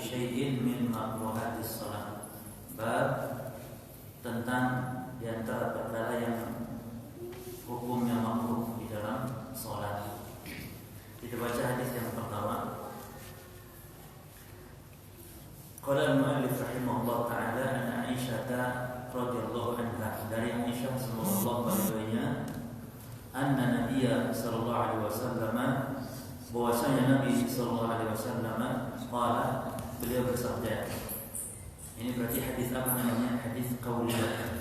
syai'in min makruhatis shalah. Bab tentang di antara perkara yang hukumnya makruh di dalam salat. Kita baca hadis yang pertama. Qala al-mu'allif rahimahullah ta'ala an Aisyah radhiyallahu anha, dari Aisyah sallallahu alaihi wasallam, anna Nabiya sallallahu alaihi wasallam, bahwasanya Nabi sallallahu alaihi wasallam qala, beliau bersabda. Ini berarti hadis apa namanya? Hadis qauliyah.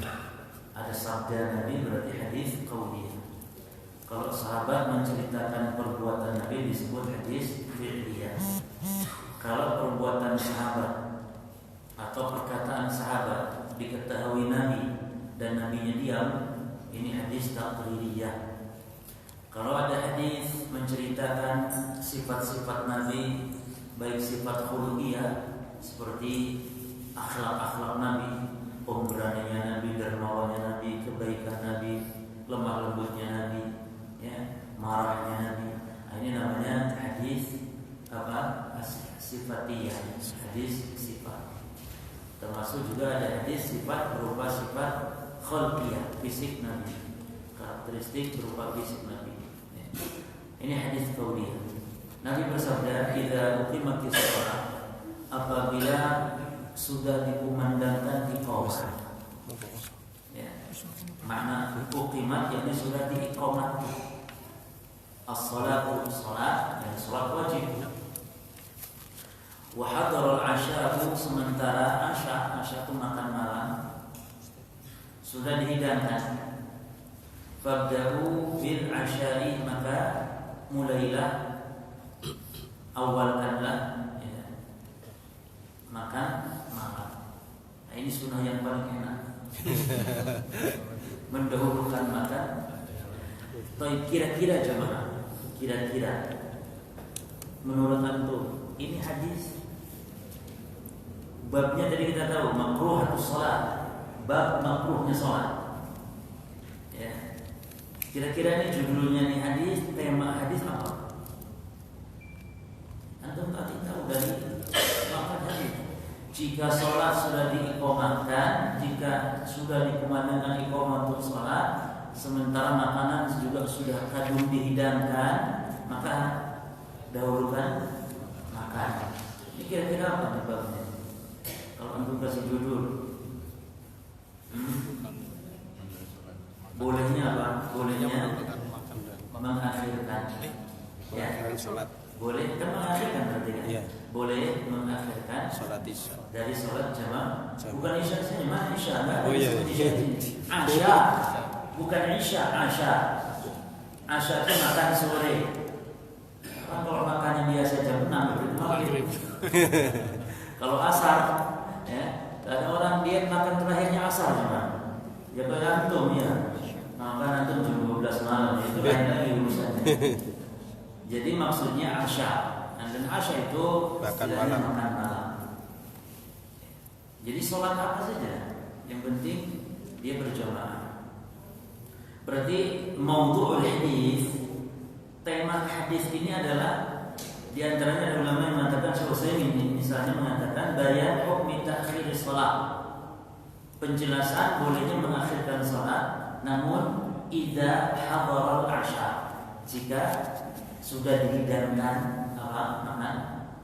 Ada sabda Nabi berarti hadis qauliyah. Kalau sahabat menceritakan perbuatan Nabi disebut hadis fi'liyah. Kalau perbuatan sahabat atau perkataan sahabat diketahui Nabi dan Nabinya diam, ini hadis taqririyah. Kalau ada hadis menceritakan sifat-sifat Nabi, baik sifat khuluqiyah seperti akhlak-akhlak Nabi, pemberaninya Nabi, dermawannya Nabi, kebaikan Nabi, lemah lembutnya Nabi, ya, marahnya Nabi. Nah, ini namanya hadis apa? Sifatiyah, hadis sifat. Termasuk juga ada hadis sifat berupa sifat khalqiyah, fisik Nabi, karakteristik berupa fisik Nabi. Ini hadis qauliyah. Nabi bersabda, "Idza uqimatis shalah," apabila sudah dikumandangkan iqamah. Ya. Makna uqimat yakni sudah diiqamat. As-salatu salat, dan salat wajib. Wa hadaral asya'u, sementara asya itu makan malam, sudah dihidangkan. Fabda'u bil asya'i, maka mulailah, awalkanlah, ya, makan malam. Nah, ini sunnah yang paling enak. Mendahulukan makan. Tapi kira-kira jemaah, kira-kira menurut antum ini hadis, babnya tadi kita tahu makruhatus shalah, bab makruhnya salat. Ya. Kira-kira ini judulnya nih hadis, tema hadis apa? Antum pasti tahu dari lafaz hadis. Jika salat sudah diiqamahkan, jika sudah dikumandangkan iqamatul salat, sementara makanan juga sudah kadung dihidangkan, maka dahulukan makan. Ini kira-kira apa nih babnya? Kalau antum kasih judul, bolehnya apa? Bolehnya mengakhirkan, ya, boleh kan mengakhirkan berarti kan? Ya. Boleh mengakhirkan salat isya dari salat jamaah. Bukan isya saja, mana isya? Oh iya. Asya, bukan isya, asya. Asya itu makan sore. Kalau makannya biasa jam 6 berarti maghrib. Kalau asar, ya, ada orang diet makan terakhirnya asar memang. Ya kayak antum ya. Makan antum jam 12 malam, itu lain lagi urusannya. Jadi maksudnya asya. Dan asya itu makan malam. Jadi sholat apa saja, yang penting dia berjamaah. Berarti maudhu'ul hadis, tema hadis ini adalah, di antaranya ada ulama yang mengatakan, Syekh ini misalnya mengatakan bayan hukmi ta'khir shalah, penjelasan bolehnya mengakhirkan salat, namun idza hadaral asya, jika sudah dihidangkan apa, makan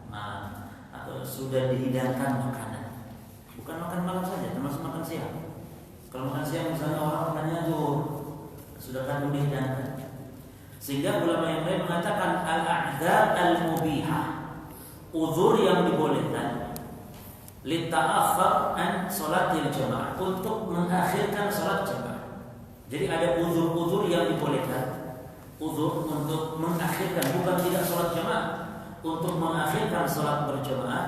malam, atau sudah dihidangkan makanan. Bukan makan malam saja, termasuk makan siang. Kalau makan siang misalnya orang makannya zuhur, sudah kan dihidangkan. Sehingga ulama yang lain mengatakan al-a'dzar al-mubihah, uzur yang dibolehkan, lita'akhir an salatil jamaah, untuk mengakhirkan salat jamaah. Jadi ada uzur-uzur yang dibolehkan, uzur untuk mengakhirkan, bukan tidak salat jamaah, untuk mengakhirkan salat berjamaah,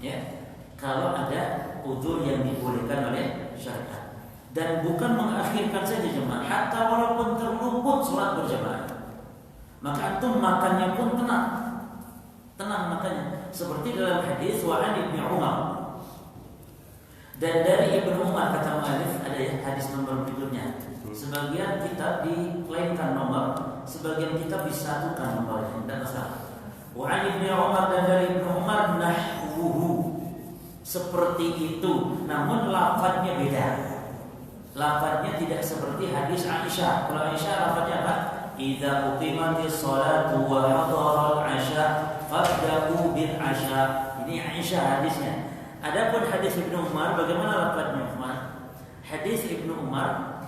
ya. Kalau ada uzur yang dibolehkan oleh syariat, dan bukan mengakhirkan saja jemaah, hatta walaupun terluput salat berjamaah, maka antum makannya pun tenang makannya. Seperti dalam hadis wa an Ibnu Umar, dan dari Ibnu Umar, kata mu'allif, ada ya hadis nomor berikutnya. Sebagian kitab dilainkan nomor, sebagian kitab disatukan nomornya, dan masalah. Wa an Ibnu Umar, dan dari Ibnu Umar nahwuhu, seperti itu, namun lafadznya beda. Lafadznya tidak seperti hadis Aisyah. Kalau Aisyah lafadznya apa? Idza uqimatis sholatu wa hadaral 'asya fabda'u bil 'asya. Ini Aisyah hadisnya. Adapun hadis Ibnu Umar, bagaimana lafadznya Umar? Hadis Ibnu Umar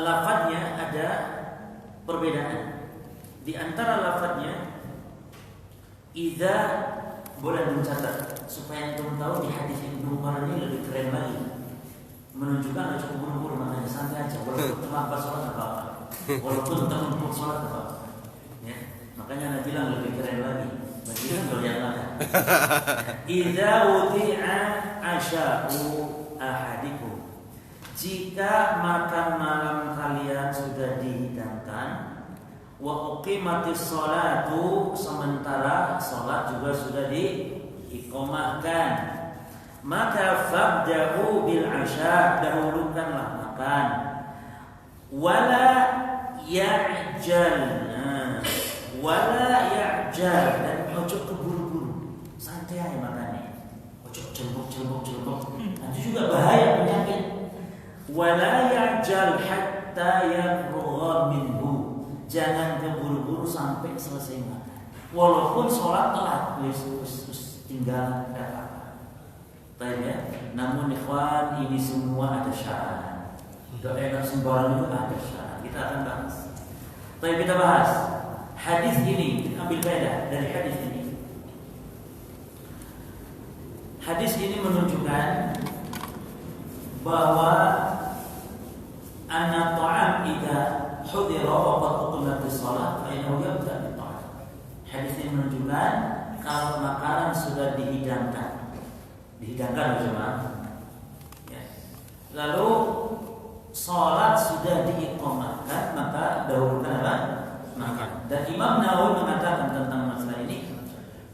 lafadznya ada perbedaan. Di antara lafadznya idza, boleh mencatat supaya antum tahu di hadis Ibnu Umar ini lebih keren lagi. Menunjukkan ada cukup buru-buru, makanya santai aja. Walaupun terlambat sholat apa apa, walaupun terlambat sholat apa apa. Ya, makanya Anda bilang lebih keren lagi. Bagi kan doyan makan. Idza wudi'a asya'u ahadikum. Jika makan malam kalian sudah dihidangkan, wa uqimatis sholatu, sementara sholat juga sudah diiqamahkan, maka fabda'u bil 'asya, dahulukanlah makan. Wala ya'jal, wala ya'jal, dan ojo keburu-buru, santai aja makannya. Ojo celbok. Nanti juga bahaya penyakit. Wala ya'jal hatta yafrugha minhu, jangan keburu-buru sampai selesai makan. Walaupun sholat telat, wis tinggal apa. Baik ya. Namun ikhwan, ini semua ada syarat. Tidak enak sembarang itu ada syarat. Kita akan bahas. Baik, kita bahas hadis ini. Ambil faedah dari hadis ini. Hadis ini menunjukkan bahwa anna ta'am idza hudira wa qad uqimatis shalah fa innahu yabda bi ta'am. Hadis ini menunjukkan kalau makanan sudah dihidangkan jemaah. Ya. Lalu sholat sudah diiqamahkan, maka dahulukan apa? Makan. Dan Imam Nawawi mengatakan tentang masalah ini,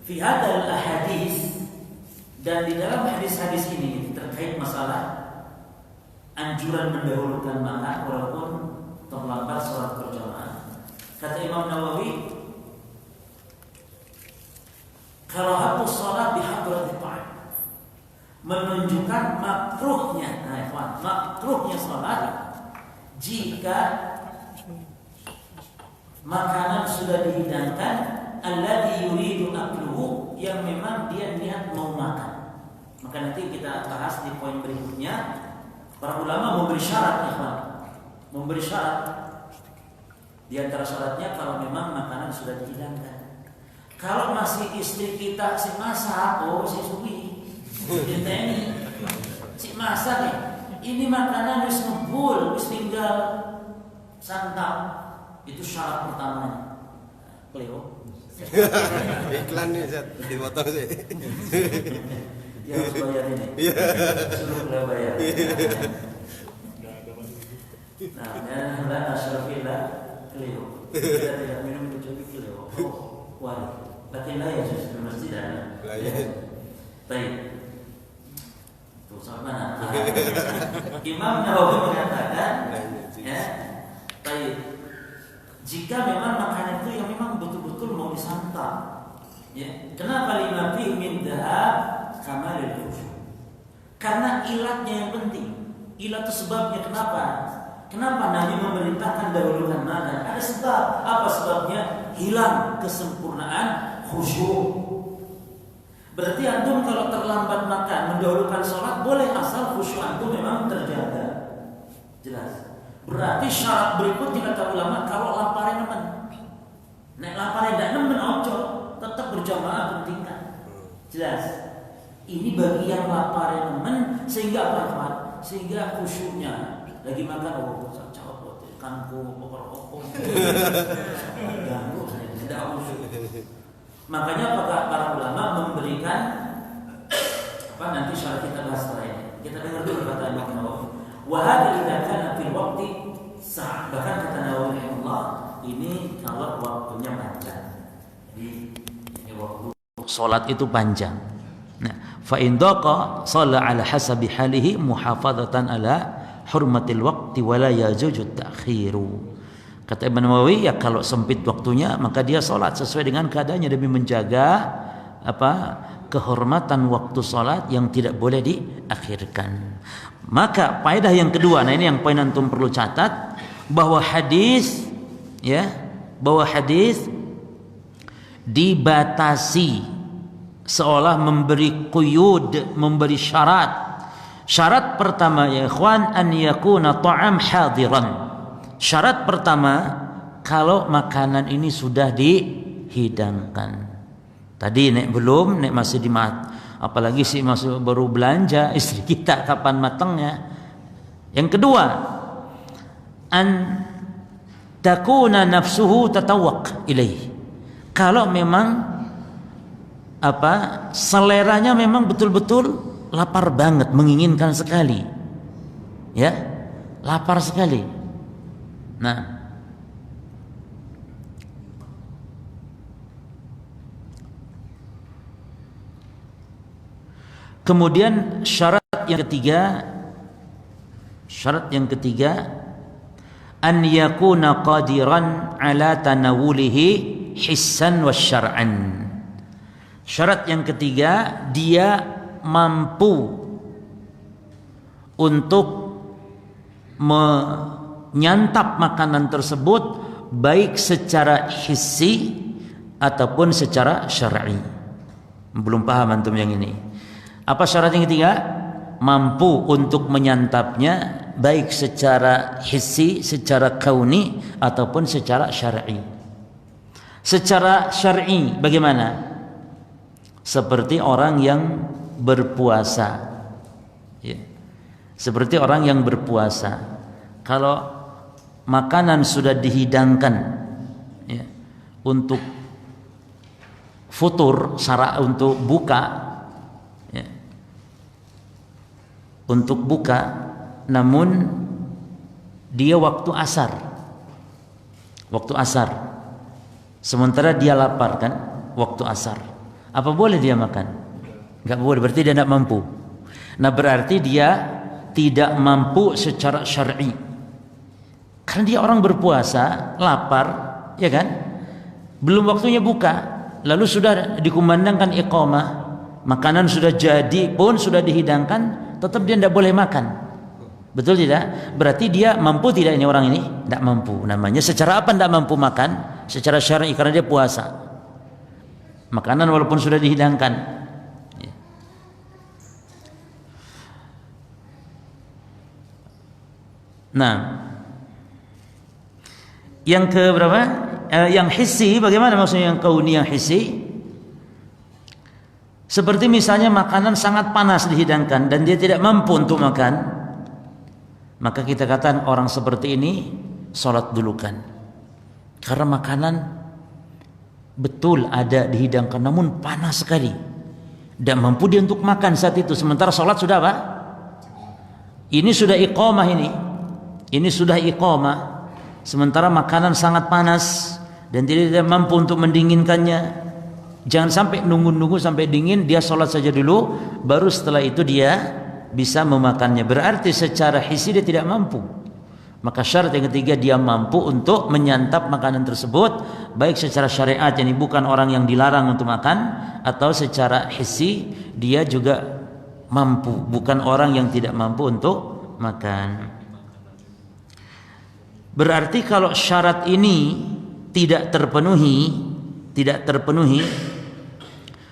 fi hadzal ahadits, dan di dalam hadis-hadis ini terkait masalah anjuran mendahulukan makan walaupun terlambat sholat berjamaah. Kata Imam Nawawi, karahatus sholat bihadratit ta'am, menunjukkan makruhnya, makruhnya sholat jika makanan sudah dihidangkan, alladzi yuridu akluhu, yang memang dia niat mau makan. Maka nanti kita bahas di poin berikutnya. Para ulama memberi syarat, memberi syarat. Di antara syaratnya kalau memang makanan sudah dihidangkan. Kalau masih istri kita si masak, si suwi kita ini si masak nih, ini makanan wis ngebul, wis tinggal santap, itu syarat pertamanya. Cleo iklan nih Zat, dipotong sih. Dia harus bayar ini. Suruh Cleo bayar. Nah, dan asyafillah Cleo. Kita tidak minum kecuali Cleo. Wah, tapi lah ya sudah mesti dah. Baik. Mana? Imam Nawawi mengatakan, ya, baik. Jika memang makanan itu yang memang betul-betul mau disantap, ya. Kenapa lima fi min dahab kamalil khusyuk? Karena ilatnya yang penting. Ilat itu sebabnya kenapa? Kenapa Nabi memerintahkan dahulukan makan? Ada sebab. Apa sebabnya? Hilang kesempurnaan khusyuk. Berarti antum kalau terlambat makan, mendahulukan sholat boleh, asal khusyuk antum memang terjaga. Jelas. Berarti syarat berikutnya kata ulama, kalau laparnya nemen, nek laparnya tidak nemen ojo, tetap berjamaah pentingkan. Jelas. Ini bagi yang laparnya nemen, sehingga apa? Sehingga khusyuknya lagi makan, cakap kangkung, pokok, ganggu, tidak khusyuk. Makanya para ulama memberikan nanti syarat kita bahas setelah ini. Kita dengar dulu kata Imam Nawawi. Wa hadza idza kana fil waqti sah. Bahkan kata Nawawi rahimahullah, ini kalau waktunya panjang. Jadi ini waktu salat itu panjang. Nah, fa in daqa shalla ala hasabi halihi muhafadzatan ala hurmatil waqti wa la yajuzu ta'khiru. Kata Imam Nawawi, ya kalau sempit waktunya maka dia sholat sesuai dengan keadaannya demi menjaga kehormatan waktu sholat yang tidak boleh diakhirkan. Maka faedah yang kedua, nah ini yang poin antum perlu catat, bahwa hadis dibatasi seolah memberi quyud, memberi syarat. Syarat pertama ya ikhwan, an yakuna ta'am hadiran. Syarat pertama, kalau makanan ini sudah dihidangkan. Tadi nek belum, nek masih apalagi sih masuk baru belanja, istri kita kapan matangnya. Yang kedua, an takuna nafsuhu tatawaq ilaih. Kalau memang seleranya memang betul-betul lapar banget, menginginkan sekali. Ya, lapar sekali. Nah, kemudian syarat yang ketiga an yakuna qadiran ala tanawulihi hissan wa syar'an. Syarat yang ketiga, dia mampu untuk menyantap makanan tersebut baik secara hissi ataupun secara syar'i. Belum paham antum yang ini. Apa syarat yang ketiga? Mampu untuk menyantapnya baik secara hissi, secara kauni ataupun secara syar'i. Secara syar'i bagaimana? Seperti orang yang berpuasa. Ya. Seperti orang yang berpuasa. Kalau makanan sudah dihidangkan ya, untuk futur, untuk buka, untuk buka, namun dia waktu asar, sementara dia lapar kan, waktu asar, apa boleh dia makan? Enggak boleh, berarti dia tidak mampu. Nah, berarti dia tidak mampu secara syar'i, karena dia orang berpuasa, lapar, ya kan, belum waktunya buka, lalu sudah dikumandangkan iqamah, makanan sudah jadi pun sudah dihidangkan, tetap dia tidak boleh makan. Betul tidak? Berarti dia mampu tidak ini orang ini? Tidak mampu. Namanya secara apa tidak mampu makan? Secara syar'i, karena dia puasa. Makanan walaupun sudah dihidangkan. Nah, yang ke berapa? Yang hissi, bagaimana maksudnya yang kauni, yang hissi? Seperti misalnya makanan sangat panas dihidangkan dan dia tidak mampu untuk makan, maka kita katakan orang seperti ini sholat dulukan, karena makanan betul ada dihidangkan namun panas sekali, tidak mampu dia untuk makan saat itu. Sementara sholat sudah apa? Ini sudah iqamah, ini sudah iqamah, sementara makanan sangat panas dan tidak mampu untuk mendinginkannya. Jangan sampai nunggu sampai dingin, dia sholat saja dulu, baru setelah itu dia bisa memakannya. Berarti secara hissi dia tidak mampu. Maka syarat yang ketiga, dia mampu untuk menyantap makanan tersebut baik secara syariat, yani bukan orang yang dilarang untuk makan, atau secara hissi dia juga mampu, bukan orang yang tidak mampu untuk makan. Berarti kalau syarat ini tidak terpenuhi,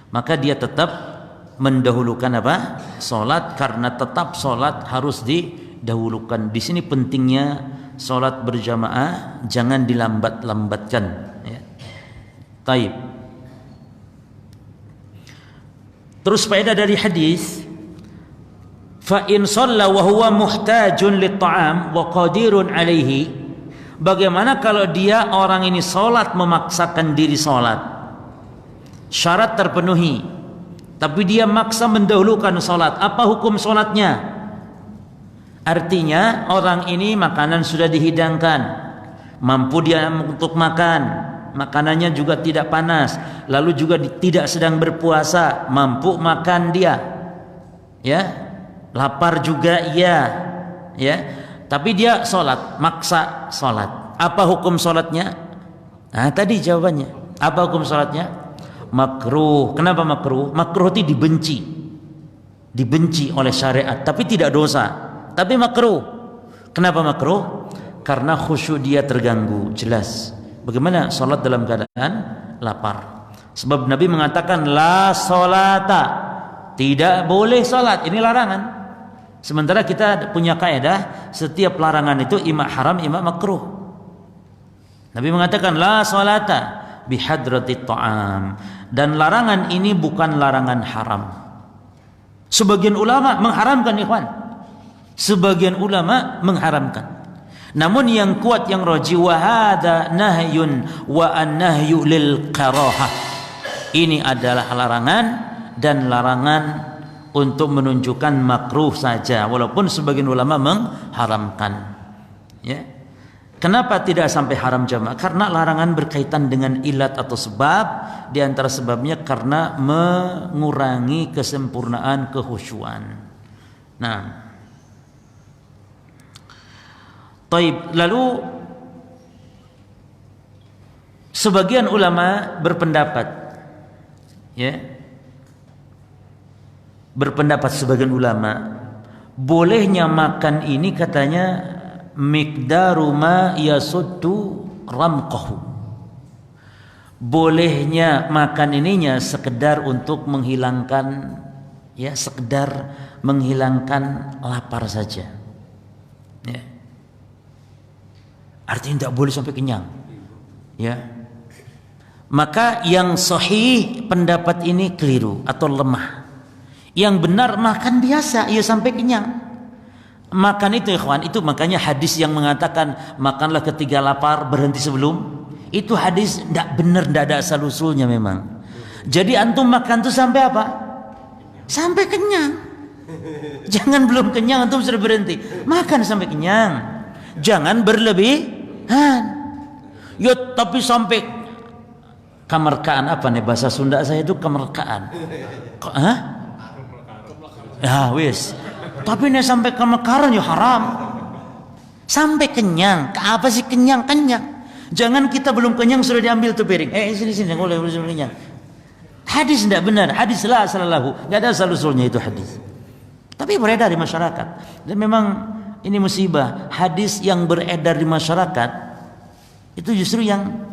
maka dia tetap mendahulukan apa? Salat, karena tetap salat harus didahulukan. Di sini pentingnya salat berjamaah, jangan dilambat-lambatkan. Ya. Taib. Terus faedah dari hadis, fa in shalla wa huwa muhtajun lit-ta'am wa qadirun alaihi. Bagaimana kalau dia orang ini sholat, memaksakan diri sholat, syarat terpenuhi, tapi dia maksa mendahulukan sholat, apa hukum sholatnya? Artinya orang ini makanan sudah dihidangkan, mampu dia untuk makan, makanannya juga tidak panas, lalu juga tidak sedang berpuasa, mampu makan dia, ya, lapar juga ya, tapi dia sholat, maksa sholat. Apa hukum sholatnya? Nah, tadi jawabannya. Apa hukum sholatnya? Makruh. Kenapa makruh? Makruh itu dibenci oleh syariat, tapi tidak dosa, tapi makruh. Kenapa makruh? Karena khusyuk dia terganggu. Jelas. Bagaimana salat dalam keadaan lapar? Sebab Nabi mengatakan la salata, tidak boleh salat. Ini larangan. Sementara kita punya kaidah, setiap larangan itu ima haram, ima makruh. Nabi mengatakan la salata bihadratit ta'am, dan larangan ini bukan larangan haram. Sebagian ulama mengharamkan, ikhwan. Sebagian ulama mengharamkan. Namun yang kuat, yang rajih, wa hadza nahyun wa an-nahyu lil karahah. Ini adalah larangan, dan larangan untuk menunjukkan makruh saja, walaupun sebagian ulama mengharamkan. Ya. Kenapa tidak sampai haram jamaah? Karena larangan berkaitan dengan ilat atau sebab. Di antara sebabnya karena mengurangi kesempurnaan kekhusyuan. Nah, taib. Lalu sebagian ulama berpendapat, ya, berpendapat sebagian ulama, bolehnya makan ini katanya miqdaru ma yasuddu ramqahu. Bolehnya makan ininya sekedar untuk menghilangkan, ya, sekedar menghilangkan lapar saja. Ya. Artinya tidak boleh sampai kenyang. Ya. Maka yang sahih pendapat ini keliru atau lemah. Yang benar makan biasa, ya sampai kenyang. Makan itu, ikhwan, itu makanya hadis yang mengatakan makanlah ketika lapar, berhenti sebelum, itu hadis tidak benar, tidak ada asal usulnya memang. Jadi antum makan tuh sampai apa? Sampai kenyang. Jangan belum kenyang antum sudah berhenti. Makan sampai kenyang. Jangan berlebihan. Ya tapi sampai kemerkaan, apa nih bahasa Sunda saya itu kemerkaan. Hah? Ya wis. Tapi nih sampai kemekaran ya haram. Sampai kenyang. Apa sih kenyang? Kenyang. Jangan kita belum kenyang sudah diambil tuh piring. Sini boleh kenyang. Hadis tidak benar. Hadis la asalallahu. Tidak ada asal usulnya itu hadis. Tapi beredar di masyarakat. Dan memang ini musibah. Hadis yang beredar di masyarakat itu justru yang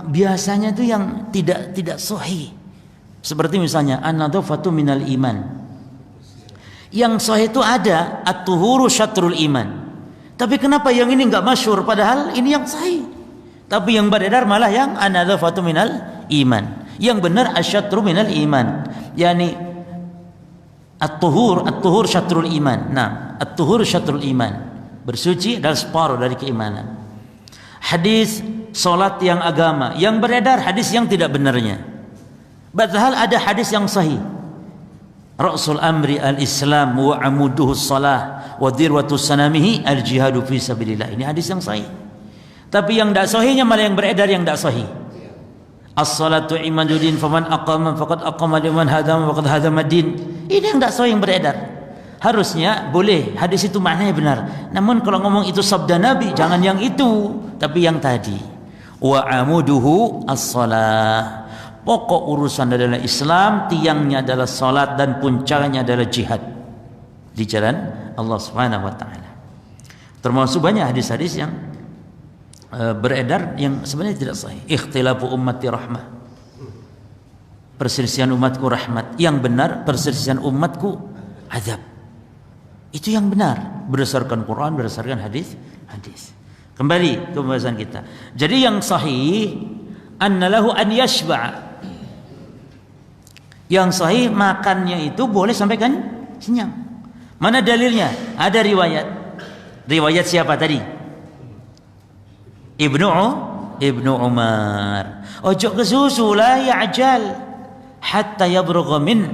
biasanya itu yang tidak sahih. Seperti misalnya an-nadhafatu minal iman. Yang sahih itu ada at-tuhuru syatrul iman. Tapi kenapa yang ini enggak masyhur padahal ini yang sahih? Tapi yang beredar malah yang an-nadhafatu minal iman. Yang benar asyatru minal iman. Yani at-tuhur syatrul iman. Nah, at-tuhur syatrul iman. Bersuci adalah separuh dari keimanan. Hadis salat yang agama, yang beredar hadis yang tidak benarnya. Padahal ada hadis yang sahih. Ra'sul amri al-Islam wa amuduhu salah wa dirwatu sanamihi al-jihadu fi sabilillah. Ini hadis yang sahih. Tapi yang tidak sahihnya malah yang beredar yang tidak sahih. As-salatu imaduddin faman aqama faqad aqama liman hadama faqad hadama din. Ini yang tidak sahih yang beredar. Harusnya boleh, hadis itu maknanya benar. Namun kalau ngomong itu sabda Nabi, jangan yang itu, tapi yang tadi. Wa amuduhu as-salah. Pokok urusan adalah Islam, tiangnya adalah salat, dan puncaknya adalah jihad di jalan Allah Subhanahu wa taala. Termasuk banyak hadis-hadis yang beredar yang sebenarnya tidak sahih. Ikhtilafu ummati rahmah. Perselisihan umatku rahmat. Yang benar perselisihan umatku azab. Itu yang benar berdasarkan Quran, berdasarkan hadis. Kembali ke pembahasan kita. Jadi yang sahih annalahu an yashba'. Yang sahih makannya itu boleh sampai kan kenyang. Mana dalilnya? Ada riwayat. Riwayat siapa tadi? Ibnu Umar. Ojo kesusu, la ya'jal hatta yabrugha min.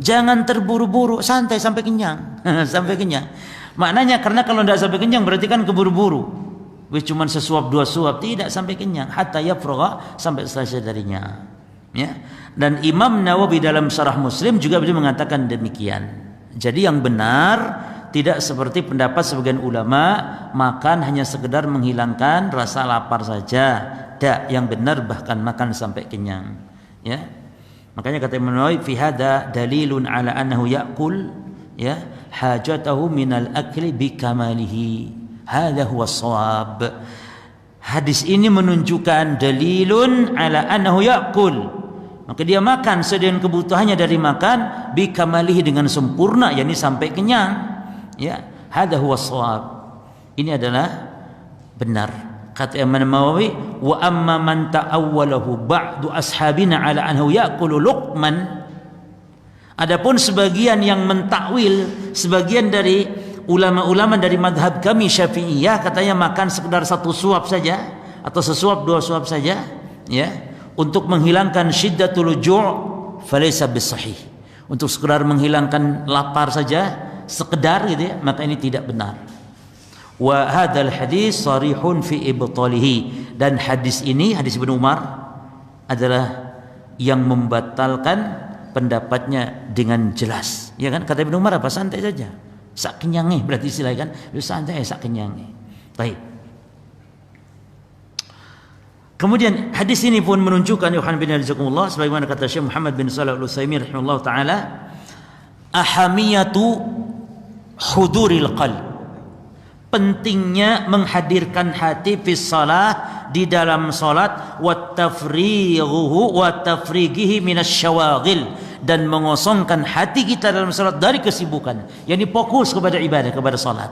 Jangan terburu-buru, santai sampai kenyang. Sampai kenyang. Maknanya karena kalau tidak sampai kenyang berarti kan keburu-buru. Wis cuman sesuap dua suap, tidak sampai kenyang. Hatta yabrugha, sampai selesai darinya. Ya. Dan Imam Nawawi dalam Syarah Muslim juga beliau mengatakan demikian. Jadi yang benar tidak seperti pendapat sebagian ulama, makan hanya sekedar menghilangkan rasa lapar saja. Tidak, yang benar bahkan makan sampai kenyang. Ya. Makanya kata Imam Nawawi fi hadza dalilun ala annahu ya'kul ya hajatahu minal akli bikamalihi. Hadza huwa shawab. Hadis ini menunjukkan dalilun ala annahu ya'kul. Maka dia makan sesuai kebutuhannya dari makan bikamalihi dengan sempurna, yakni sampai kenyang. Ya, hadza huwa shawab. Ini adalah benar. Kata Imam Nawawi, wa amma man ta'awwalahu ba'du ashabina ala annahu ya'kulu luqman. Adapun sebagian yang mentakwil, sebagian dari ulama-ulama dari madhab kami Syafi'iyah katanya makan sekedar satu suap saja atau sesuap dua suap saja, ya, untuk menghilangkan syiddatul ju' falaysa bisahih. Untuk sekedar menghilangkan lapar saja, sekedar gitu ya, maka ini tidak benar. Wa hadzal hadis sarihun fi ibtalihi, dan hadis ini, hadis Ibnu Umar adalah yang membatalkan pendapatnya dengan jelas. Ya kan, kata Ibnu Umar apa? Santai saja. Sak kenyangnya berarti istilahnya kan, santai sak kenyangnya. Baik. Kemudian hadis ini pun menunjukkan Yohan bin Al-Jakumullah sebagaimana kata Syekh Muhammad bin Shalih Al-Utsaimin rahimahullah taala, ahamiyatu huduril qalb, pentingnya menghadirkan hati fi shalah, di dalam salat, wa tafrighuhu wa tafrighihi minasyawaghil, dan mengosongkan hati kita dalam salat dari kesibukan, yakni fokus kepada ibadah, kepada salat.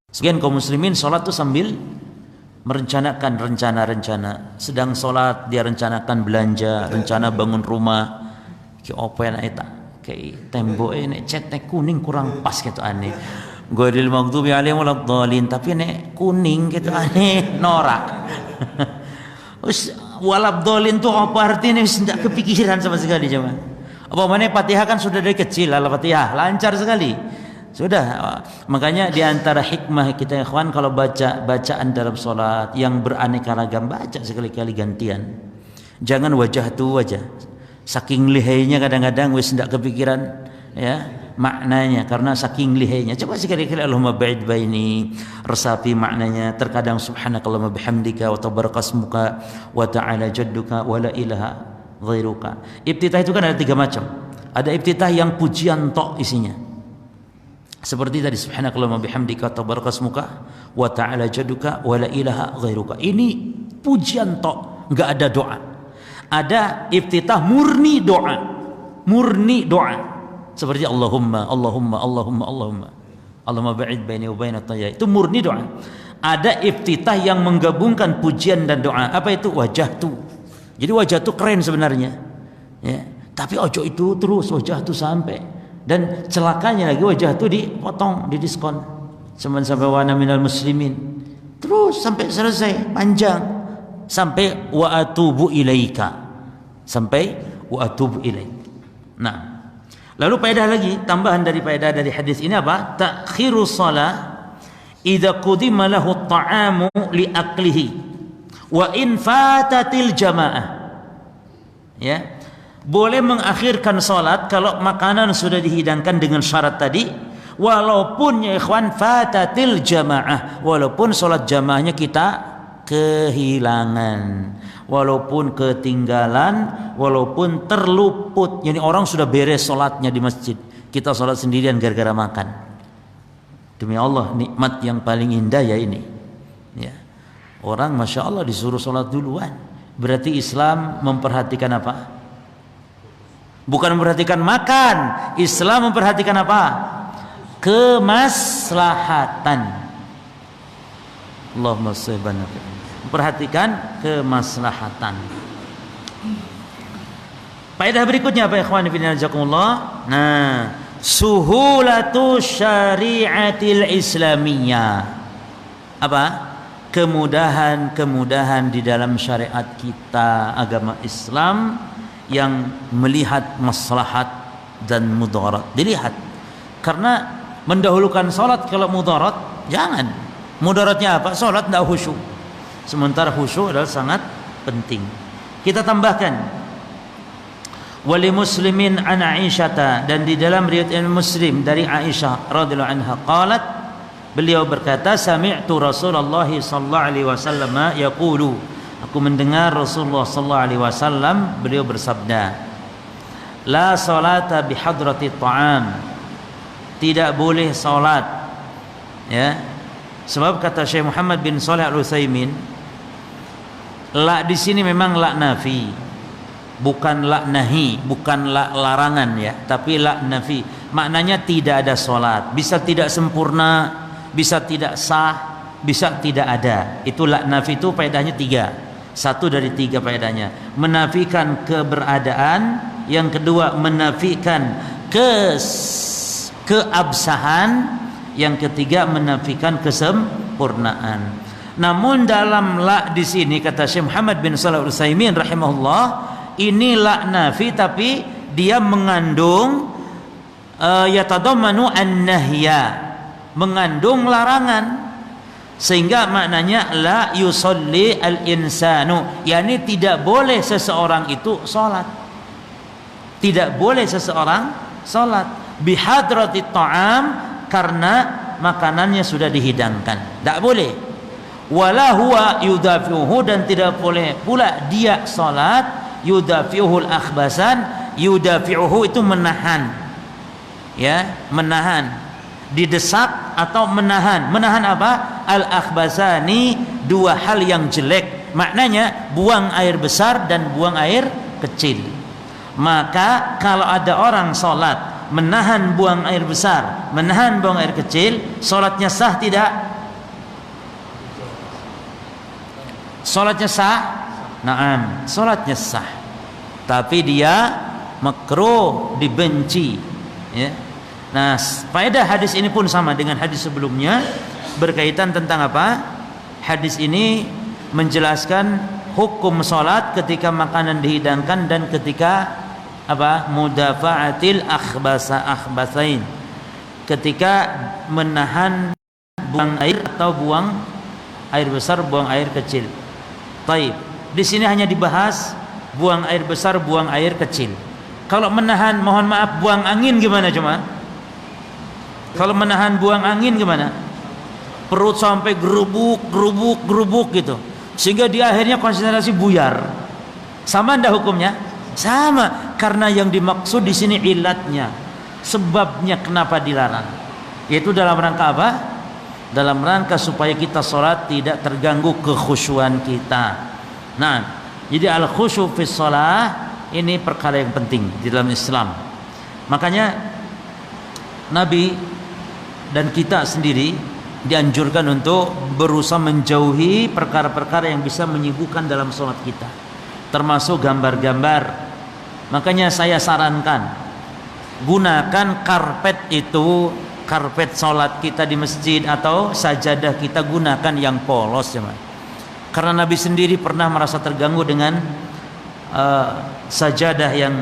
Sekian kaum muslimin salat itu sambil merencanakan rencana-rencana. Sedang salat dia rencanakan belanja, rencana bangun rumah. Ki opo enak eta? Ki tembok nek cat kuning kurang pas gitu aneh. Ghairil maghdubi alaihim waladdallin, tapi nek kuning gitu aneh norak. Wis waladdallin tuh apa artinya? Wis ndak kepikiran sama sekali jemaah. Apa mana Fatihah kan sudah dari kecil, Al-Fatihah lancar sekali. Sudah, makanya di antara hikmah kita ikhwan kalau baca bacaan dalam salat yang beraneka ragam, baca sekali-kali gantian. Jangan wajah tu wajah. Saking lihainya kadang-kadang wis ndak kepikiran ya maknanya karena saking lihainya. Coba sekali-kali Allahumma ba'id baini, resapi maknanya. Terkadang subhanakallahumma bihamdika wa tabarakasmuka wa ta'ala jadduka wa la ilaha ghairuka. Iftitah itu kan ada 3 macam. Ada iftitah yang pujian tok isinya, seperti tadi subhanakallahumma bihamdika wa tabarakasmuka wa ta'ala jadduka wa la ilaha ghairuka. Ini pujian tok, enggak ada doa. Ada iftitah murni doa, murni doa. Seperti Allahumma Allahumma ba'id baini wa bainat tayya. Itu murni doa. Ada iftitah yang menggabungkan pujian dan doa. Apa itu? Wajah tu. Jadi wajah tu keren sebenarnya. Ya. Tapi ojo itu terus wajah tu sampai. Dan celakanya lagi wajah tu dipotong, didiskon. Sampai wana minal muslimin. Terus sampai selesai panjang. Sampai wa atubu ilaika. Sampai wa atubu ilaika. Nah, lalu faedah lagi, tambahan dari faedah dari hadis ini apa? Ta'khiru shalah idza qudima lahu at-ta'amu li aklihi wa in fatatil jamaah. Ya. Boleh mengakhirkan salat kalau makanan sudah dihidangkan dengan syarat tadi, walaupun ya ikhwan fatatil jamaah, walaupun salat jamaahnya kita kehilangan, walaupun ketinggalan, walaupun terluput. Yani orang sudah beres sholatnya di masjid, kita sholat sendirian gara-gara makan. Demi Allah, nikmat yang paling indah ya ini. Ya. Orang masya Allah disuruh sholat duluan. Berarti Islam memperhatikan apa? Bukan memperhatikan makan. Islam memperhatikan apa? Kemaslahatan. Allahumma shalli ala Muhammad. Perhatikan kemaslahatan. Faedah berikutnya apa ikhwan fillah jazakumullah? Nah, suhulatu syariatil islamiyah. Apa? Kemudahan-kemudahan di dalam syariat kita, agama Islam yang melihat maslahat dan mudarat. Dilihat. Karena mendahulukan salat kalau mudarat, jangan. Mudaratnya apa? Salat tidak khusyuk. Sementara khusyuk adalah sangat penting. Kita tambahkan wali muslimin an Aisyah, dan di dalam riwayat Muslim dari Aisyah radhiyallahu anha qalat, beliau berkata, sami'tu Rasulullah sallallahu alaihi wasallam yaqulu, aku mendengar Rasulullah sallallahu alaihi wasallam beliau bersabda, La salata bihadrati ta'am. Tidak boleh salat, ya. Sebab kata Syekh Muhammad bin Shalih Al-Utsaimin, la di sini memang la nafi, bukan la nahi, bukan la larangan ya, tapi la nafi. Maknanya tidak ada salat, bisa tidak sempurna, bisa tidak sah, bisa tidak ada. Itu la nafi itu faedahnya 3. Satu dari 3 faedahnya. Menafikan keberadaan, yang kedua menafikan keabsahan, yang ketiga menafikan kesempurnaan. Namun dalam la di sini kata Syekh Muhammad bin Shalih Al-Utsaimin rahimahullah, ini la nafi tapi dia mengandung yatadammanu an-nahya, mengandung larangan, sehingga maknanya la yusolli al-insanu, yakni tidak boleh seseorang itu salat. Tidak boleh seseorang salat bihadratit ta'am, karena makanannya sudah dihidangkan, tidak boleh. Wala huwa yudafiuhu, dan tidak boleh pula dia salat yudafiuhul akhbasan. Yudafiuhu itu menahan, ya, menahan, didesak atau menahan. Menahan apa? Al akhbasani, 2 hal yang jelek. Maknanya buang air besar dan buang air kecil. Maka kalau ada orang salat menahan buang air besar, menahan buang air kecil, salatnya sah tidak? Salatnya sah? Naam, salatnya sah. Tapi dia makruh, dibenci, ya. Nah, faedah hadis ini pun sama dengan hadis sebelumnya, berkaitan tentang apa? Hadis ini menjelaskan hukum salat ketika makanan dihidangkan dan ketika apa? Mudafa'atil akhbasain, ketika menahan buang air atau buang air besar, buang air kecil. Taib. Di sini hanya dibahas buang air besar, buang air kecil. Kalau menahan, mohon maaf, buang angin gimana cuma? Kalau menahan buang angin gimana? Perut sampai gerubuk gitu, sehingga di akhirnya konsentrasi buyar. Sama ndak hukumnya? Sama, karena yang dimaksud di sini ilatnya, sebabnya kenapa dilarang, yaitu dalam rangka apa? Dalam rangka supaya kita sholat tidak terganggu kekhusyuan kita. Nah, jadi al khusyu fi shalah ini perkara yang penting di dalam Islam. Makanya Nabi dan kita sendiri dianjurkan untuk berusaha menjauhi perkara-perkara yang bisa menyibukkan dalam sholat kita, termasuk gambar-gambar. Makanya saya sarankan, gunakan karpet itu, karpet sholat kita di masjid atau sajadah kita, gunakan yang polos ya, karena Nabi sendiri pernah merasa terganggu dengan sajadah yang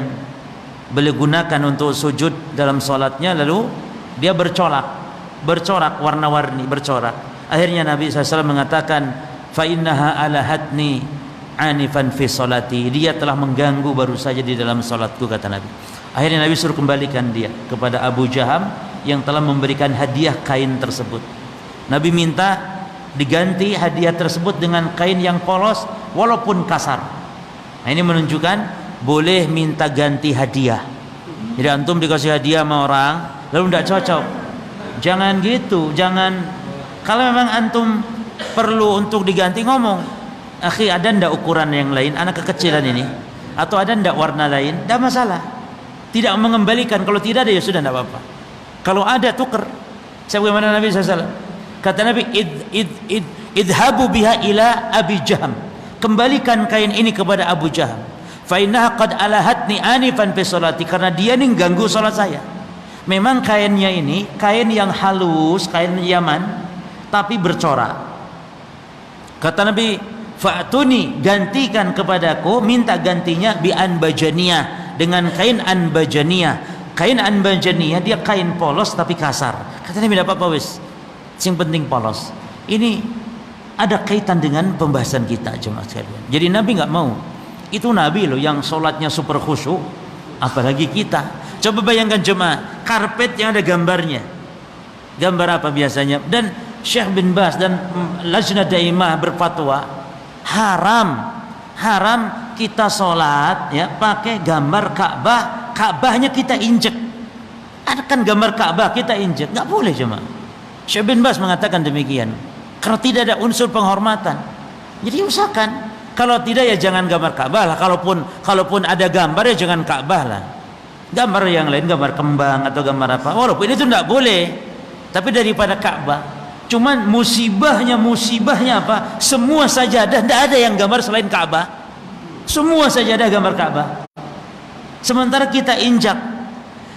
beliau gunakan untuk sujud dalam sholatnya, lalu dia bercorak warna-warni, bercorak. Akhirnya Nabi SAW mengatakan, fa innaha alahatni anifan fi sholati, dia telah mengganggu baru saja di dalam sholatku, kata Nabi. Akhirnya Nabi suruh kembalikan dia kepada Abu Jaham yang telah memberikan hadiah kain tersebut. Nabi minta diganti hadiah tersebut dengan kain yang polos walaupun kasar. Nah, ini menunjukkan boleh minta ganti hadiah. Jadi antum dikasih hadiah sama orang lalu tidak cocok, jangan gitu. Jangan, kalau memang antum perlu untuk diganti, ngomong, akhi ada ndak ukuran yang lain, anak kekecilan ini, atau ada ndak warna lain, tidak masalah. Tidak mengembalikan, kalau tidak ada ya sudah, tidak apa-apa. Kalau ada tuker. Sebagaimana Nabi SAW kata Nabi, idhabu biha ila Abi Jaham, kembalikan kain ini kepada Abu Jaham, fa innaha qad alahatni anifan fi sholati, karena dia nih ganggu salat saya. Memang kainnya ini kain yang halus, kain Yaman, tapi bercorak. Kata Nabi, fa'tuni, gantikan kepadaku, minta gantinya bi anbajaniyah, dengan kain anbajaniyah. Kain anbajaniyah dia kain polos tapi kasar. Kata Nabi, tidak apa-apa wis, yang penting polos. Ini ada kaitan dengan pembahasan kita jemaah sekalian. Jadi Nabi nggak mau. Itu Nabi loh yang sholatnya super khusyuk, apalagi kita. Coba bayangkan jemaah, karpet yang ada gambarnya. Gambar apa biasanya? Dan Syekh bin Baz dan Lajnah Daimah berfatwa, haram kita sholat ya pakai gambar Ka'bah Ka'bahnya kita injek. Ada kan gambar Ka'bah kita injek, nggak boleh jemaah. Syekh bin Baz mengatakan demikian. Karena tidak ada unsur penghormatan. Jadi usahakan kalau tidak ya jangan gambar Ka'bah lah. Kalaupun ada gambar ya jangan Ka'bah lah. Gambar yang lain, gambar kembang atau gambar apa. Walaupun itu tidak boleh. Tapi daripada Ka'bah. Cuman musibahnya apa? Semua sajadah tidak ada yang gambar selain Ka'bah. Semua sajadah gambar Ka'bah. Sementara kita injak.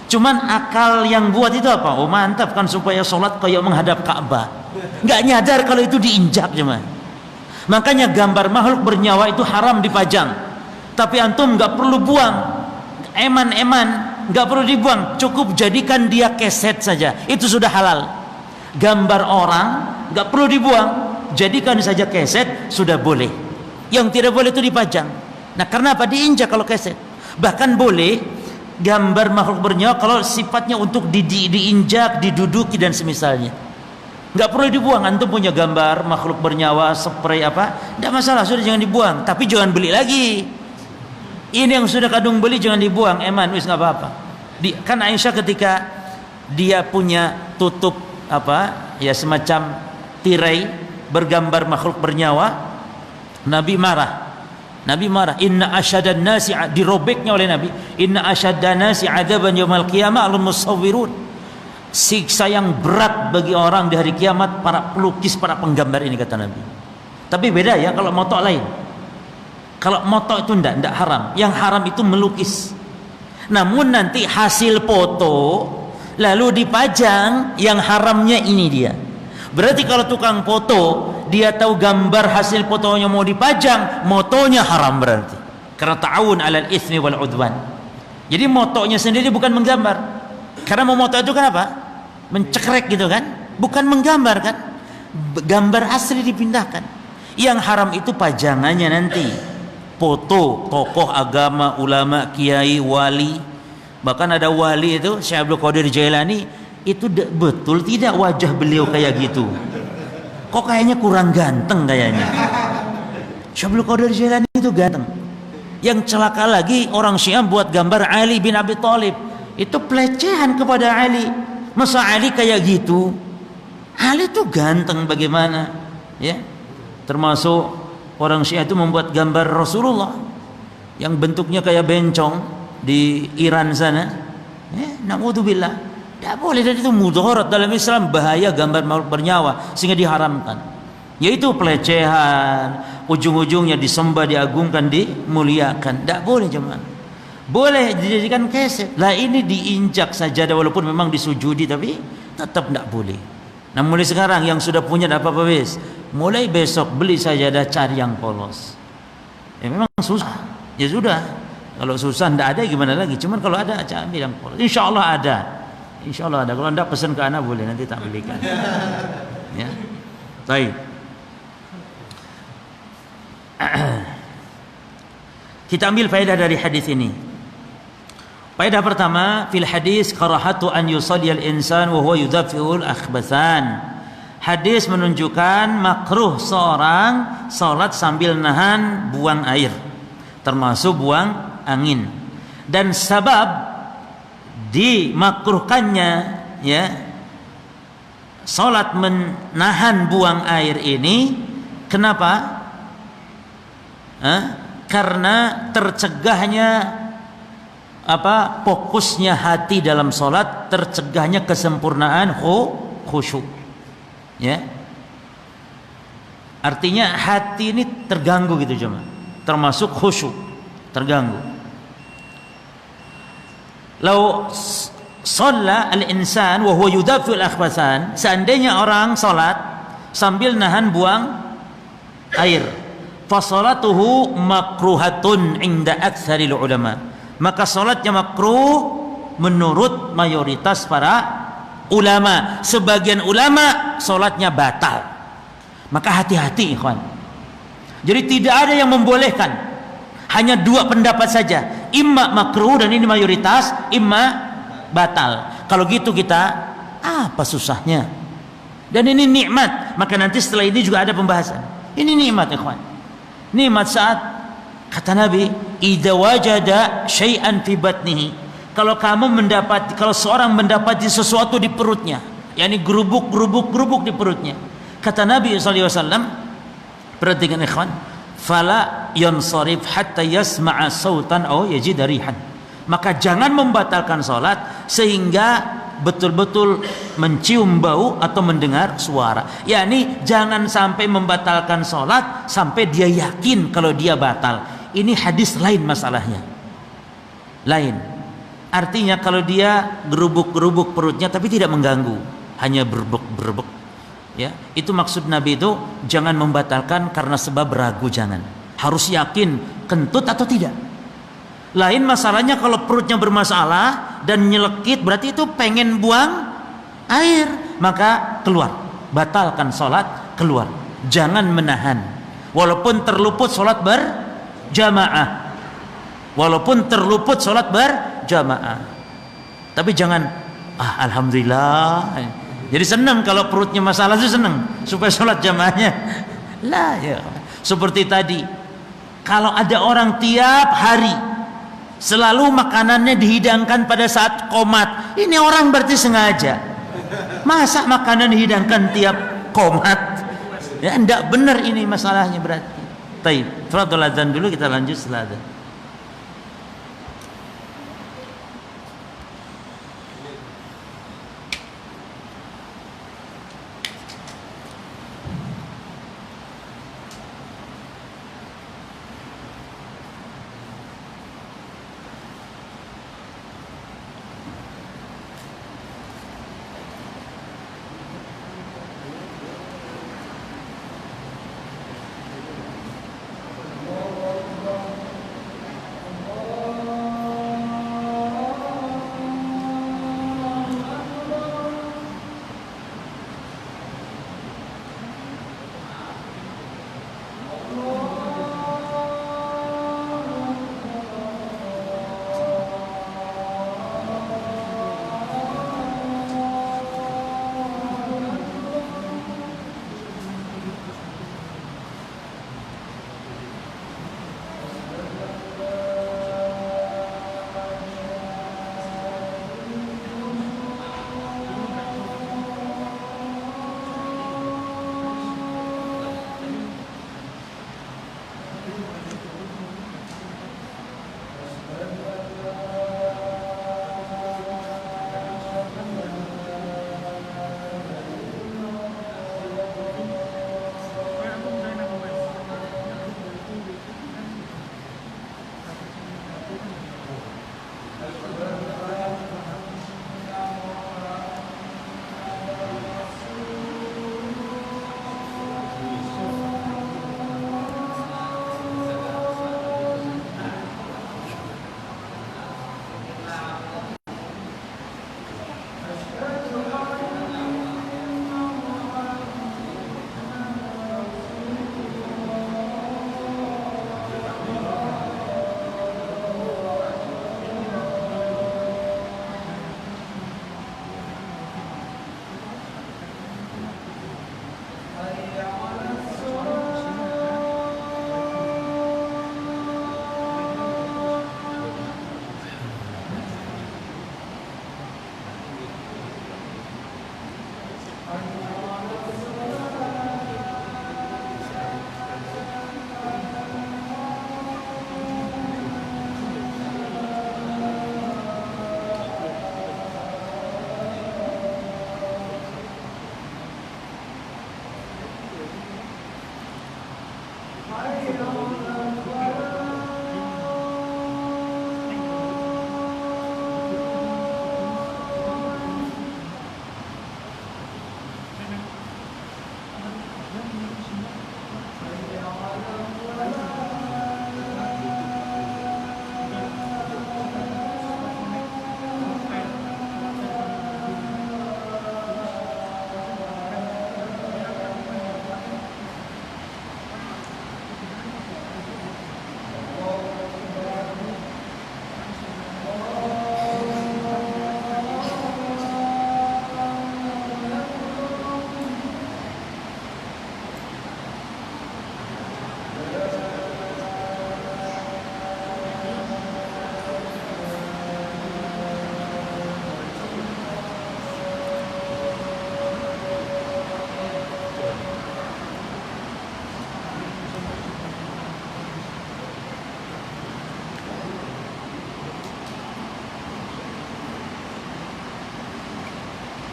Cuman akal yang buat itu apa? Oh mantap kan supaya sholat kayak menghadap Ka'bah. Nggak nyadar kalau itu diinjak cuma. Makanya gambar makhluk bernyawa itu haram dipajang. Tapi antum nggak perlu buang. Eman-eman nggak perlu dibuang. Cukup jadikan dia keset saja. Itu sudah halal. Gambar orang nggak perlu dibuang. Jadikan saja keset sudah boleh. Yang tidak boleh itu dipajang. Nah karena apa? Diinjak kalau keset. Bahkan boleh gambar makhluk bernyawa kalau sifatnya untuk diinjak, diduduki dan semisalnya. Nggak perlu dibuang. Antum punya gambar makhluk bernyawa, spray apa, tidak masalah, sudah jangan dibuang. Tapi jangan beli lagi. Ini yang sudah kadung beli jangan dibuang. Eman, wis nggak apa-apa. Kan Aisyah ketika dia punya tutup apa, ya semacam tirai bergambar makhluk bernyawa, Nabi marah. Inna asyadan nasi, dirobeknya oleh Nabi, inna asyadan nasi adaban yaumil qiyamah al-musawwirun. Siksa yang berat bagi orang di hari kiamat para pelukis, para penggambar ini, kata Nabi. Tapi beda ya kalau motok lain. Kalau motok itu tidak haram. Yang haram itu melukis. Namun nanti hasil foto lalu dipajang, yang haramnya ini dia. Berarti kalau tukang foto dia tahu gambar hasil fotonya mau dipajang, motonya haram berarti. Karena ta'awun 'alal itsmi wal 'udwan. Jadi motonya sendiri bukan menggambar. Karena mau moto itu kan apa? Mencekrek gitu kan? Bukan menggambar kan? Gambar asli dipindahkan. Yang haram itu pajangannya nanti. Foto tokoh agama, ulama, kiai, wali. Bahkan ada wali itu Syekh Abdul Qadir Jailani, itu betul tidak wajah beliau kayak gitu? Kok kayaknya kurang ganteng kayaknya. Syekh Abdul Qadir Jailani itu ganteng. Yang celaka lagi orang Syiah buat gambar Ali bin Abi Thalib. Itu pelecehan kepada Ali. Masa Ali kayak gitu? Ali itu ganteng bagaimana? Ya. Termasuk orang Syiah itu membuat gambar Rasulullah yang bentuknya kayak bencong di Iran sana. Ya, na'udzubillah. Tidak boleh, dan itu mudharat dalam Islam, bahaya gambar makhluk bernyawa sehingga diharamkan. Yaitu pelecehan, ujung-ujungnya disembah, diagungkan, dimuliakan. Tidak boleh jemaah. Boleh dijadikan keset. Lah ini diinjak saja walaupun memang disujudi, tapi tetap tidak boleh. Nah mulai sekarang yang sudah punya tidak apa-apa wis. Mulai besok beli sajadah, cari yang polos. Ya memang susah. Ya sudah. Kalau susah tidak ada gimana lagi. Cuman kalau ada ambil yang polos. Insya Allah ada. Insya Allah ada. Kalau anda pesan ke anak boleh, nanti tak belikan. Ya, baik. Kita ambil faedah dari hadis ini. Faedah pertama, fil hadis karahatu an yusalli al-insan wa huwa yudaffi'ul akhbathan. Hadis menunjukkan makruh seorang salat sambil nahan buang air, termasuk buang angin. Dan sebab dimakruhkannya ya salat menahan buang air ini, kenapa? Karena tercegahnya fokusnya hati dalam salat, tercegahnya kesempurnaan khusyuk. Ya. Artinya hati ini terganggu gitu cuma, termasuk khusyuk, terganggu. Lau shalla al-insan wa huwa yudafi'ul akhbathan, seandainya orang salat sambil nahan buang air, fa salatuhu makruhatun 'inda aktsaril ulama, maka salatnya makruh menurut mayoritas para ulama. Sebagian ulama salatnya batal. Maka hati-hati ikhwan. Jadi tidak ada yang membolehkan, hanya dua pendapat saja, imma makruh dan ini mayoritas, imma batal. Kalau gitu kita apa susahnya? Dan ini nikmat. Maka nanti setelah ini juga ada pembahasan. Ini nikmat ikhwan. Nikmat saat kata Nabi, idza wajada syai'an fi batnihi, Kalau seorang mendapati sesuatu di perutnya, yakni gerubuk di perutnya, kata Nabi SAW, perhatikan ikhwan, fala yansarif hatta yasma'a sautan aw yajida rihan. Maka jangan membatalkan salat sehingga betul-betul mencium bau atau mendengar suara. Yakni jangan sampai membatalkan salat sampai dia yakin kalau dia batal. Ini hadis lain masalahnya. Lain. Artinya kalau dia gerubuk-gerubuk perutnya tapi tidak mengganggu, hanya berbek, ya, itu maksud Nabi itu jangan membatalkan karena sebab ragu, jangan. Harus yakin kentut atau tidak. Lain masalahnya kalau perutnya bermasalah dan nyelekit, berarti itu pengen buang air, maka keluar. Batalkan salat, keluar. Jangan menahan. Walaupun terluput salat berjamaah. Tapi jangan alhamdulillah. Jadi senang kalau perutnya masalah itu senang supaya sholat jamaahnya. Lah ya. Seperti tadi, kalau ada orang tiap hari selalu makanannya dihidangkan pada saat qomat, ini orang berarti sengaja. Masa makanan dihidangkan tiap qomat? Ya enggak benar ini masalahnya berarti. Baik, fardhu adzan dulu, kita lanjut setelah adzan.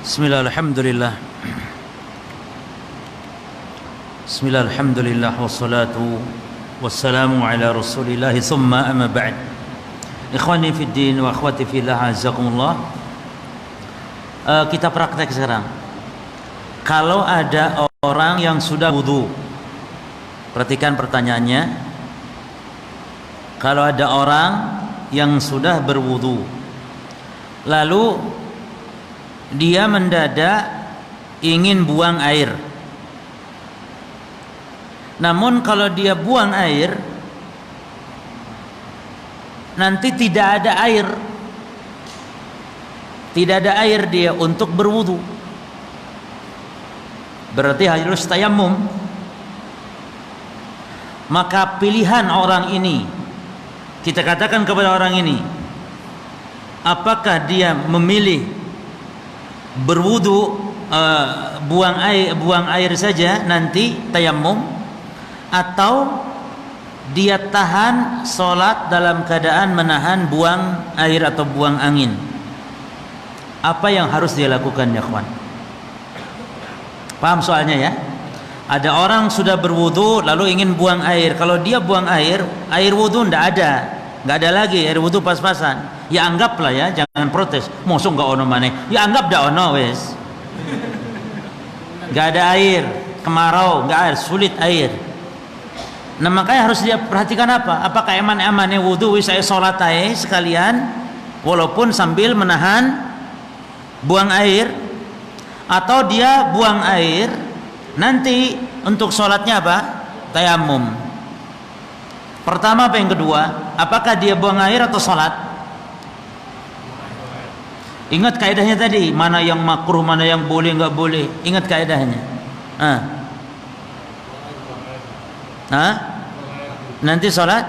Bismillah, alhamdulillah. Bismillah, alhamdulillah. Wassalatu wassalamu ala rasulillah. Thumma amma ba'd. Ikhwani fi din wa akhwati fillah, azakumullah. Kita praktek sekarang. Kalau ada orang yang sudah wudu, perhatikan pertanyaannya. Kalau ada orang yang sudah berwudu, lalu dia mendadak ingin buang air. Namun kalau dia buang air, nanti tidak ada air. Tidak ada air dia untuk berwudu. Berarti harus tayammum. Maka pilihan orang ini, kita katakan kepada orang ini, apakah dia memilih berwudu, buang air saja nanti tayammum, atau dia tahan sholat dalam keadaan menahan buang air atau buang angin? Apa yang harus dia lakukan, ya kawan? Paham soalnya ya? Ada orang sudah berwudu lalu ingin buang air. Kalau dia buang air wudu ndak ada lagi air wudu pas-pasan. Ya anggaplah ya, jangan protes. Mosok enggak ono maneh. Ya anggap dak ono wis. Enggak ada air, kemarau, enggak air, sulit air. Nah, makanya harus dia perhatikan apa? Apakah eman-emane wudu wis saya salat ae sekalian walaupun sambil menahan buang air, atau dia buang air nanti untuk salatnya apa? Tayammum. Pertama apa yang kedua? Apakah dia buang air atau salat? Ingat kaidahnya tadi, mana yang makruh, mana yang boleh, enggak boleh. Ingat kaidahnya. Nanti salat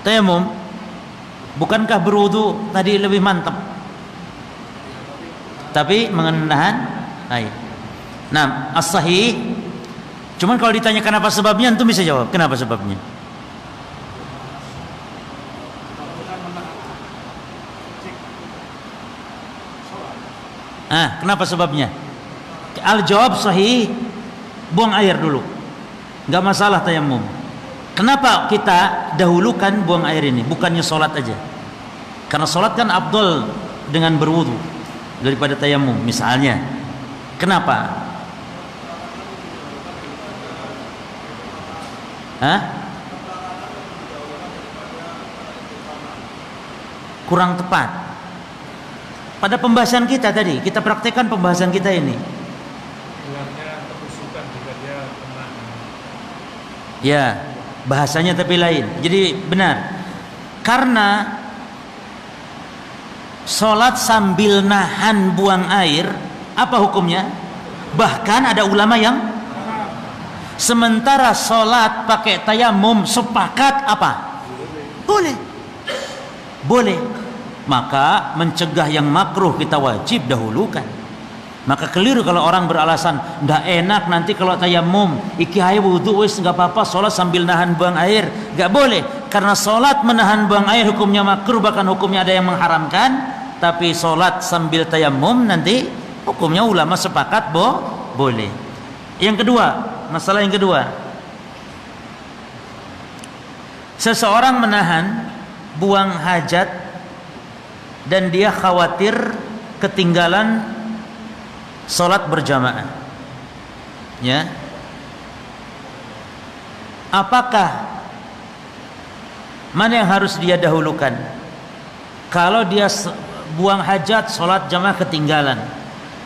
tayammum. Bukankah berwudu tadi lebih mantap? Tapi menahan air. Nah, as-sahih. Cuman kalau ditanyakan apa sebabnya, antum bisa jawab. Kenapa sebabnya? Kenapa sebabnya? Al-jawab sahih, buang air dulu. Enggak masalah tayammum. Kenapa kita dahulukan buang air ini, bukannya sholat aja? Karena sholat kan afdal dengan berwudu daripada tayammum misalnya. Kenapa? Kurang tepat. Pada pembahasan kita tadi, kita praktekkan pembahasan kita ini. Ya, bahasanya tapi lain. Jadi benar. Karena sholat sambil nahan buang air, apa hukumnya? Bahkan ada ulama yang sementara sholat pakai tayammum sepakat apa? Boleh. Boleh. Maka mencegah yang makruh kita wajib dahulukan. Maka keliru kalau orang beralasan ndak enak nanti kalau tayammum, iki haye wudu wis enggak apa-apa sholat sambil nahan buang air. Enggak boleh, karena sholat menahan buang air hukumnya makruh, bahkan hukumnya ada yang mengharamkan. Tapi sholat sambil tayammum nanti hukumnya ulama sepakat boleh. Yang kedua, masalah yang kedua, seseorang menahan buang hajat dan dia khawatir ketinggalan sholat berjamaah, ya. Apakah mana yang harus dia dahulukan? Kalau dia buang hajat, sholat jamaah ketinggalan.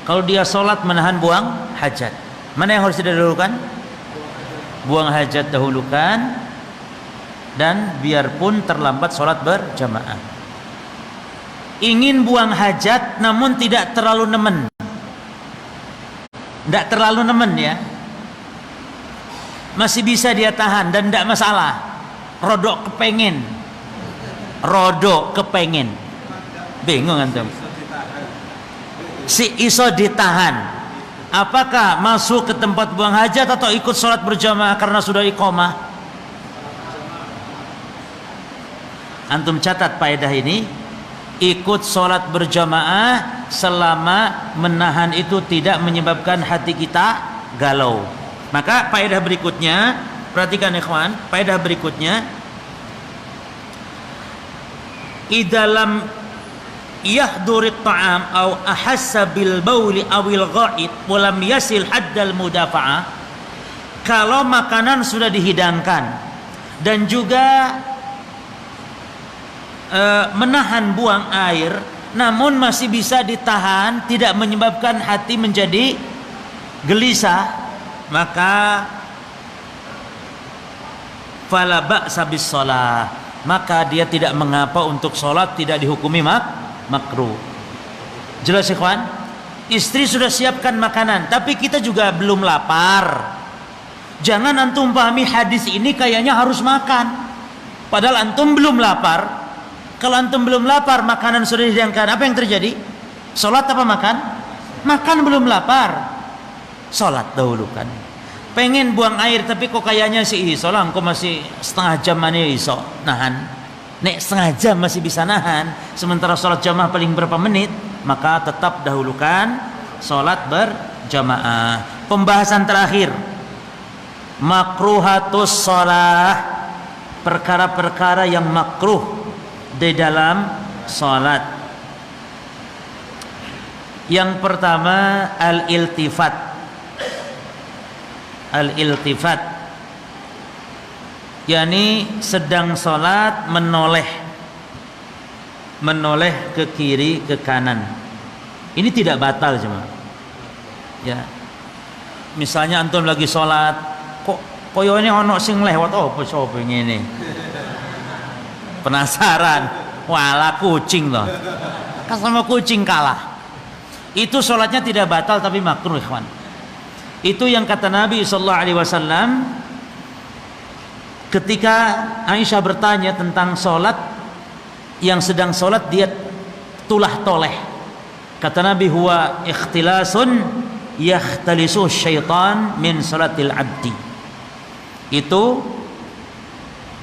Kalau dia sholat menahan buang hajat, mana yang harus dia dahulukan? Buang hajat dahulukan, dan biarpun terlambat sholat berjamaah. Ingin buang hajat namun tidak terlalu nemen. Tidak terlalu nemen ya, masih bisa dia tahan dan tidak masalah. Rodok kepengen, bingung antum. Si iso ditahan, apakah masuk ke tempat buang hajat atau ikut sholat berjamaah karena sudah iqamah? Antum catat faedah ini, ikut sholat berjamaah selama menahan itu tidak menyebabkan hati kita galau. Maka faedah berikutnya, perhatikan ikhwan, faedah berikutnya, idalam yahdurit ta'am au ahassa bil bauli awil ghaid walam yasil haddal mudafa'ah. Kalau makanan sudah dihidangkan dan juga menahan buang air, namun masih bisa ditahan, tidak menyebabkan hati menjadi gelisah, maka fala ba'sa bis shalah, maka dia tidak mengapa untuk sholat, tidak dihukumi makruh. Jelas ikhwan? Istri sudah siapkan makanan, tapi kita juga belum lapar. Jangan antum pahami hadis ini kayaknya harus makan, padahal antum belum lapar. Kalau antum belum lapar, makanan sudah dihidangkan, apa yang terjadi? Sholat apa makan? Makan belum lapar, sholat dahulu kan. Pengen buang air tapi kok kayaknya si iso lah, engkau masih setengah jam mana iso nahan. Nek setengah jam masih bisa nahan, sementara sholat jamaah paling berapa menit, maka tetap dahulukan sholat berjamaah. Pembahasan terakhir, makruhatus sholah, perkara-perkara yang makruh di dalam sholat. Yang pertama al-iltifat. Al-iltifat, yakni sedang sholat menoleh ke kiri ke kanan. Ini tidak batal cuma. Ya. Misalnya antum lagi sholat, kok koyo ini ono sing lewat, oh apa sapa ngene. Penasaran, wala kucing loh. Kan sama kucing kalah. Itu sholatnya tidak batal tapi makruh ikhwan. Itu yang kata Nabi SAW ketika Aisyah bertanya tentang sholat, yang sedang sholat dia tulah toleh. Kata Nabi, huwa ikhtilasun yakhtalisu syaitan min sholatil abdi. Itu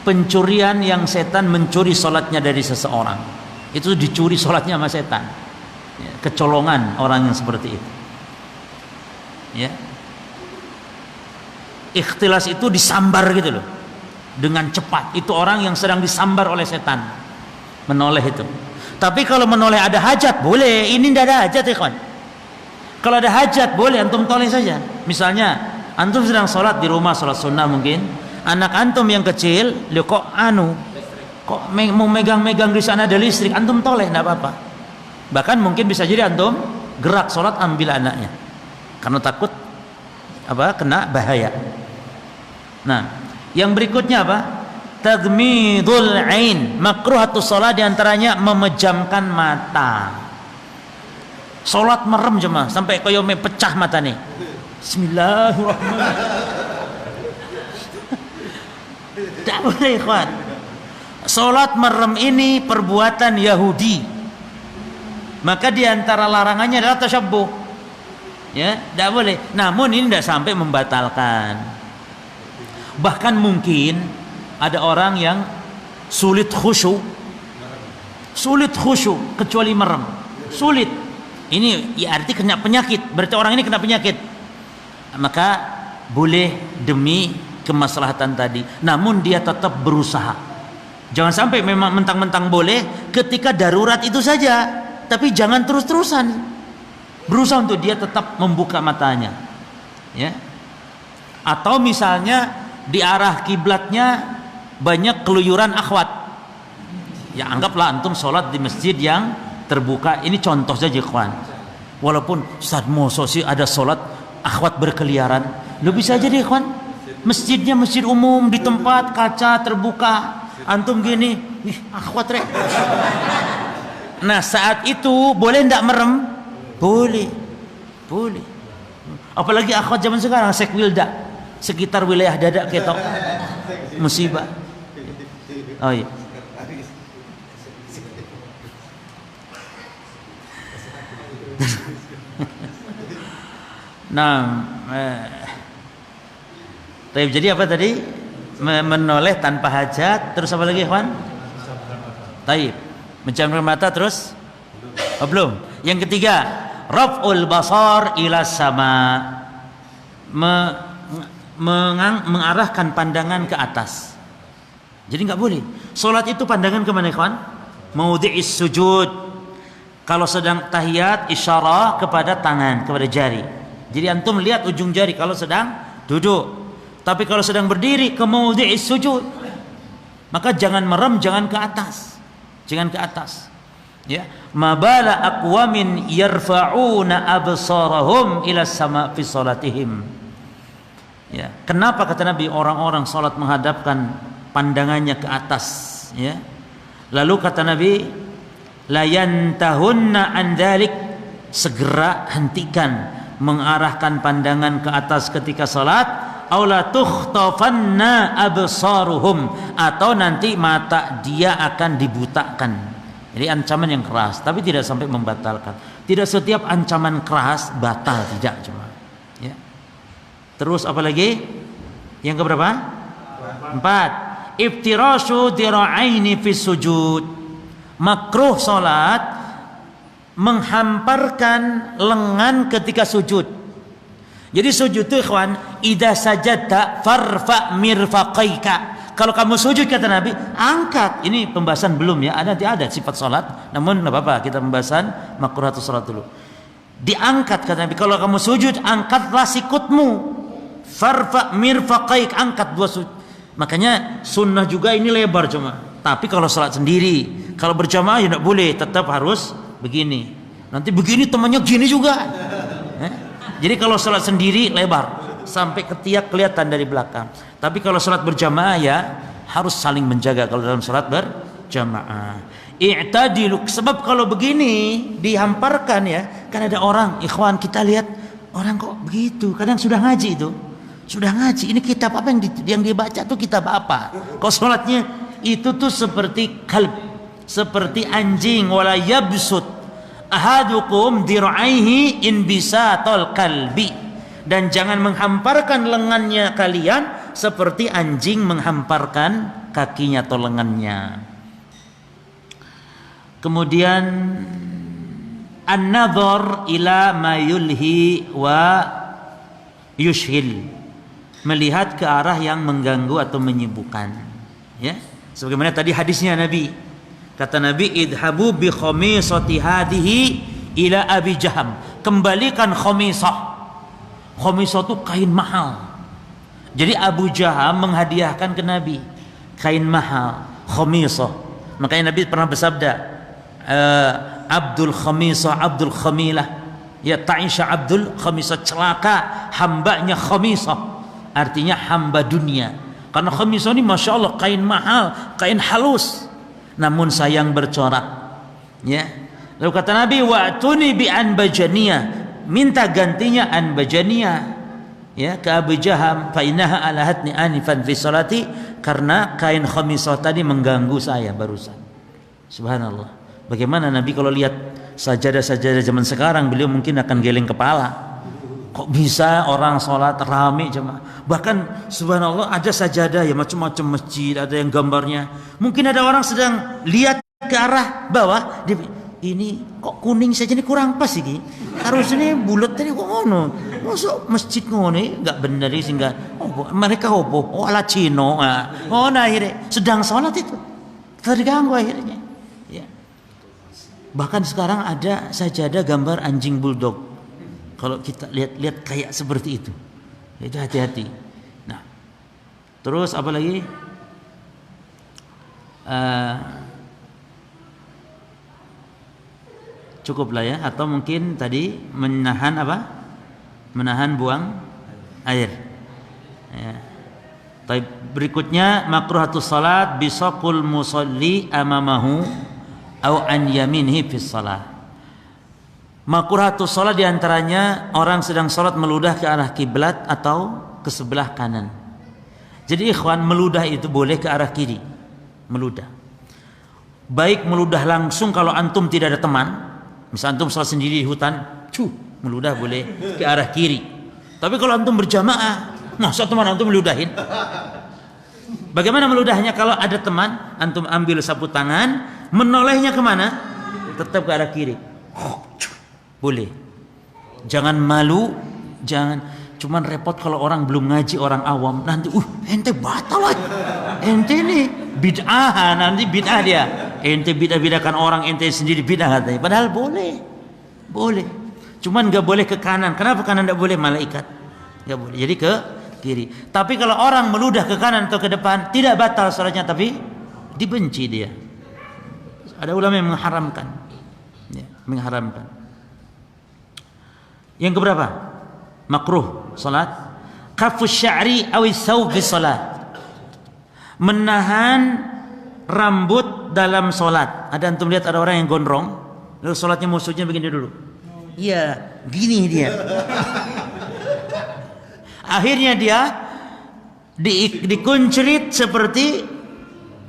pencurian yang setan mencuri sholatnya dari seseorang. Itu dicuri sholatnya sama setan. Kecolongan orang yang seperti itu. Ya. Ikhtilas itu disambar gitu loh, dengan cepat. Itu orang yang sedang disambar oleh setan, menoleh itu. Tapi kalau menoleh ada hajat boleh. Ini tidak ada hajat ya kawan. Kalau ada hajat boleh antum toleh saja. Misalnya antum sedang sholat di rumah, sholat sunnah mungkin, anak antum yang kecil, kok mau megang-megang di sana ada listrik, antum toleh tidak apa-apa. Bahkan mungkin bisa jadi antum gerak sholat ambil anaknya karena takut kena bahaya. Nah, yang berikutnya apa? Tagmidul ain, makruhatus shalah, diantaranya memejamkan mata. Salat merem jemaah sampai koyo pecah mata nih. Bismillahirrahmanirrahim. Tak boleh ikhwan. Salat merem ini perbuatan Yahudi. Maka diantara larangannya adalah tasyabbuh. Ya, tidak boleh. Namun ini tidak sampai membatalkan. Bahkan mungkin ada orang yang sulit khusyuk kecuali merem. Sulit. Ini ya arti kena penyakit. Berarti orang ini kena penyakit. Maka boleh demi kemaslahatan tadi. Namun dia tetap berusaha. Jangan sampai memang mentang-mentang boleh ketika darurat itu saja. Tapi jangan terus-terusan. Berusaha untuk dia tetap membuka matanya. Ya. Atau misalnya di arah kiblatnya banyak keluyuran akhwat. Ya anggaplah antum sholat di masjid yang terbuka. Ini contoh saja kawan. Walaupun Ustaz moso sih ada sholat akhwat berkeliaran. Lu bisa jadi kawan. Masjidnya masjid umum di tempat kaca terbuka. Antum gini, akhwat rek. Nah saat itu boleh ndak merem? Boleh. Apalagi akhwat zaman sekarang sekwilda. Sekitar wilayah dada ketok musibah. Oh iya. Nah, jadi apa tadi? Menoleh tanpa hajat. Terus apa lagi, kawan? Taib. Menjamkan mata terus Belum. Yang ketiga, raf'ul basar ila sama. Mengarahkan pandangan ke atas. Jadi nggak boleh. Salat itu pandangan kemana, kawan? Maudhi'is sujud. Kalau sedang tahiyat, isyarah kepada tangan, kepada jari. Jadi antum lihat ujung jari kalau sedang duduk. Tapi kalau sedang berdiri, ke maudhi'is sujud. Maka jangan merem, jangan ke atas. Jangan ke atas. Ya, mabala aqwamin yarfa'una absarahum ila sama fi salatihim. Ya, kenapa kata Nabi orang-orang salat menghadapkan pandangannya ke atas, ya? Lalu kata Nabi, la yantahunna an dzalik, segera hentikan mengarahkan pandangan ke atas ketika salat, aw la tukhtafanna absaruhum, atau nanti mata dia akan dibutakan. Jadi ancaman yang keras, tapi tidak sampai membatalkan. Tidak setiap ancaman keras batal, tidak cuma. Ya. Terus apa lagi? Yang keberapa? 4. Iftirashu dira'aini fi sujud. Makruh salat menghamparkan lengan ketika sujud. Jadi sujud itu ikhwan, idza sajadta farfa mirfaqaika. Kalau kamu sujud kata Nabi, angkat. Ini pembahasan belum ya, ada sifat salat. Namun enggak apa-apa, kita pembahasan makruhatus salat dulu. Diangkat kata Nabi, kalau kamu sujud angkatlah sikutmu. Farfa mirfaqaik, angkat dua sujud. Makanya sunnah juga ini lebar cuma. Tapi kalau salat sendiri, kalau berjamaah ya enggak boleh, tetap harus begini. Nanti begini temannya gini juga. Jadi kalau salat sendiri lebar sampai ketiak kelihatan dari belakang. Tapi kalau salat berjamaah ya harus saling menjaga kalau dalam salat berjamaah. I'tadilu, sebab kalau begini dihamparkan ya, kan ada orang, ikhwan kita lihat orang kok begitu, kadang sudah ngaji itu. Sudah ngaji, ini kitab apa yang dia baca tuh kitab apa? Kok salatnya itu tuh seperti kalb, seperti anjing, wala yabsut ahadukum dir'aihi in bisatal kalbi, dan jangan menghamparkan lengannya kalian seperti anjing menghamparkan kakinya atau lengannya. Kemudian an-nadhar ila ma yulhi wa yushghil, melihat ke arah yang mengganggu atau menyibukkan, ya, sebagaimana tadi hadisnya Nabi. Kata Nabi, idhabu bi khamisati hadhihi ila Abi Jaham, kembalikan khamisah. Khamisah itu kain mahal. Jadi Abu Jaham menghadiahkan ke Nabi kain mahal, khamisah. Makanya Nabi pernah bersabda, Abdul Khamisah, Abdul Khamilah, ya ta'isha Abdul Khamisah, celaka hambanya Khamisah. Artinya hamba dunia. Karena khamisah ini masya Allah kain mahal, kain halus, namun sayang bercorak. Ya. Lalu kata Nabi, wa'tuni bi anbajaniyah, minta gantinya anbajaniyah, ya, ke Abu Jaham, fa innaha alahatni anifan fi salati, karena kain khamisah tadi mengganggu saya barusan. Subhanallah. Bagaimana Nabi kalau lihat sajadah-sajadah zaman sekarang, beliau mungkin akan geleng kepala. Kok bisa orang sholat rame jemaah? Bahkan subhanallah ada sajadah ya macam-macam masjid, ada yang gambarnya. Mungkin ada orang sedang lihat ke arah bawah, dia, ini kok kuning saja, ini kurang pas ini. Harusnya bulat tadi kok ngono. Masuk masjid ngono enggak benar sih, enggak. Oh, mereka opo? Oh ala Cino. Oh nah akhirnya sedang sholat itu terganggu akhirnya. Ya. Bahkan sekarang ada sajadah gambar anjing bulldog. Kalau kita lihat kayak seperti itu hati-hati. Nah, terus apa lagi? Cukup lah ya, atau mungkin tadi menahan apa? Menahan buang air. Ya. Berikutnya makruhatus salat bisaqul musalli amamahu au an yaminhi fis salat. Makruhatus salat diantaranya orang sedang salat meludah ke arah kiblat atau ke sebelah kanan. Jadi ikhwan, meludah itu boleh ke arah kiri, meludah. Baik meludah langsung kalau antum tidak ada teman, misal antum salat sendiri di hutan, meludah boleh ke arah kiri. Tapi kalau antum berjamaah, masa teman antum meludahin? Bagaimana meludahnya? Kalau ada teman, antum ambil sapu tangan, menolehnya kemana? Tetap ke arah kiri. Boleh. Jangan malu, jangan cuman repot kalau orang belum ngaji, orang awam nanti ente batal aja. Ente nih bid'ah, nanti bid'ah dia. Ente bid'ah-bid'ahkan orang, ente sendiri bid'ah katanya. Padahal boleh. Boleh. Cuman enggak boleh ke kanan. Kenapa kanan enggak boleh? Malaikat. Enggak boleh. Jadi ke kiri. Tapi kalau orang meludah ke kanan atau ke depan, tidak batal salatnya, tapi dibenci dia. Ada ulama yang mengharamkan. Ya, mengharamkan. Yang keberapa? Makruh salat. Kafus sya'ri awi thawb fi salat. Menahan rambut dalam salat. Ada antum lihat ada orang yang gondrong, lalu salatnya musuhnya begini dulu. Iya, gini dia. Akhirnya dia dikuncrit seperti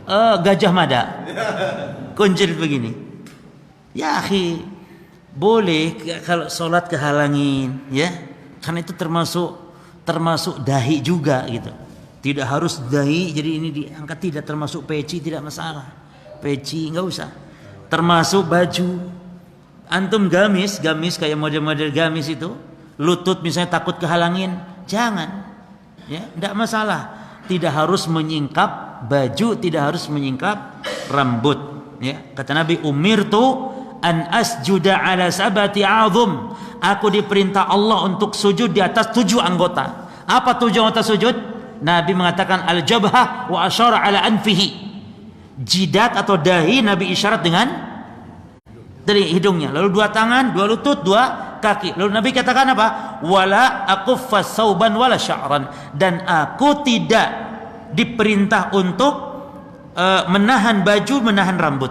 Gajah Mada. Kuncrit begini. Ya akhi, boleh kalau sholat kehalangin, ya, karena itu termasuk dahi juga gitu. Tidak harus dahi, jadi ini diangkat, tidak termasuk peci, tidak masalah. Peci nggak usah. Termasuk baju. Antum gamis kayak model-model gamis itu, lutut misalnya takut kehalangin, jangan. Ya, tidak masalah. Tidak harus menyingkap baju, tidak harus menyingkap rambut. Ya, kata Nabi, umirtu an asjuda ala sabati azum. Aku diperintah Allah untuk sujud di atas 7 anggota. Apa 7 anggota sujud? Nabi mengatakan al-jabhah wa asyara ala anfihi. Jidat atau dahi Nabi isyarat dengan dari hidungnya. Lalu 2 tangan, 2 lutut, 2 kaki. Lalu Nabi katakan apa? Wala aquffa sauban wala sya'ran. Dan aku tidak diperintah untuk menahan baju, menahan rambut.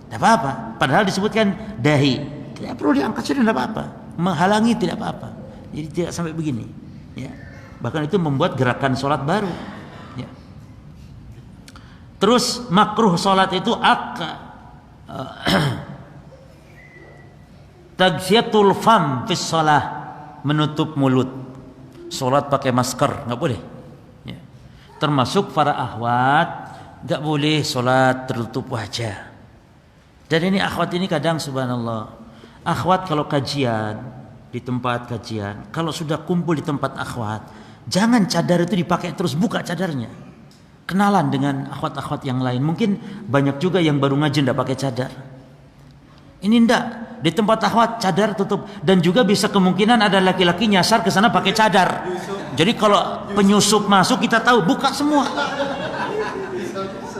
Tidak apa-apa. Padahal disebutkan dahi. Tidak perlu diangkat, sudah tidak apa-apa. Menghalangi tidak apa-apa. Jadi tidak sampai begini. Ya. Bahkan itu membuat gerakan sholat baru. Ya. Terus makruh sholat itu taghsyatul fam fis shalah, menutup mulut. Sholat pakai masker nggak boleh. Ya. Termasuk para akhwat nggak boleh sholat tertutup wajah. Dan ini akhwat ini kadang subhanallah, akhwat kalau kajian di tempat kajian, kalau sudah kumpul di tempat akhwat, jangan cadar itu dipakai terus, buka cadarnya. Kenalan dengan akhwat-akhwat yang lain. Mungkin banyak juga yang baru ngaji ndak pakai cadar. Ini ndak, di tempat akhwat cadar tutup. Dan juga bisa kemungkinan ada laki-laki nyasar ke sana pakai cadar. Jadi kalau penyusup masuk kita tahu, buka semua.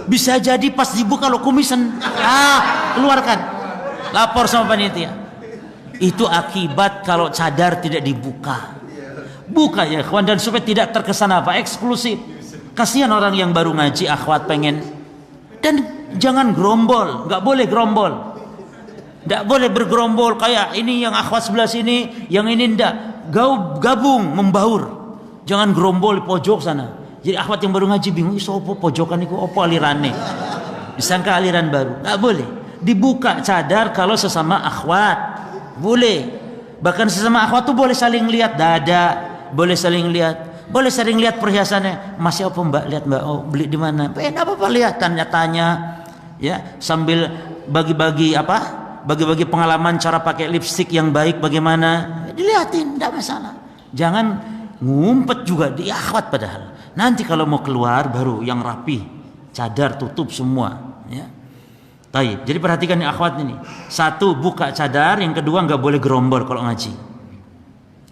Bisa jadi pas dibuka lo kumisan, keluarkan, lapor sama panitia. Itu akibat kalau cadar tidak dibuka. Buka ya kawan, dan supaya tidak terkesan apa eksklusif. Kasihan orang yang baru ngaji akhwat pengen. Dan jangan gerombol, nggak boleh gerombol, nggak boleh bergerombol kayak ini yang akhwat sebelah sini, yang ini ndak. Gabung, membaur. Jangan gerombol di pojok sana. Jadi akhwat yang baru ngaji bingung, sopo pojokan itu opo alirannya, disangka aliran baru. Nggak boleh. Dibuka cadar kalau sesama akhwat, boleh. Bahkan sesama akhwat tuh boleh saling lihat dada, boleh saling lihat, boleh saling lihat perhiasannya. Masih apa mbak? Lihat mbak, oh beli di mana? Apa lihat, tanya-tanya, ya sambil bagi-bagi apa? Bagi-bagi pengalaman cara pakai lipstik yang baik bagaimana? Dilihatin, tidak masalah. Jangan ngumpet juga di akhwat padahal. Nanti kalau mau keluar baru yang rapi, cadar tutup semua, ya. Taib. Jadi perhatikan nih akhwat ini. 1, buka cadar, yang kedua nggak boleh gerombol kalau ngaji.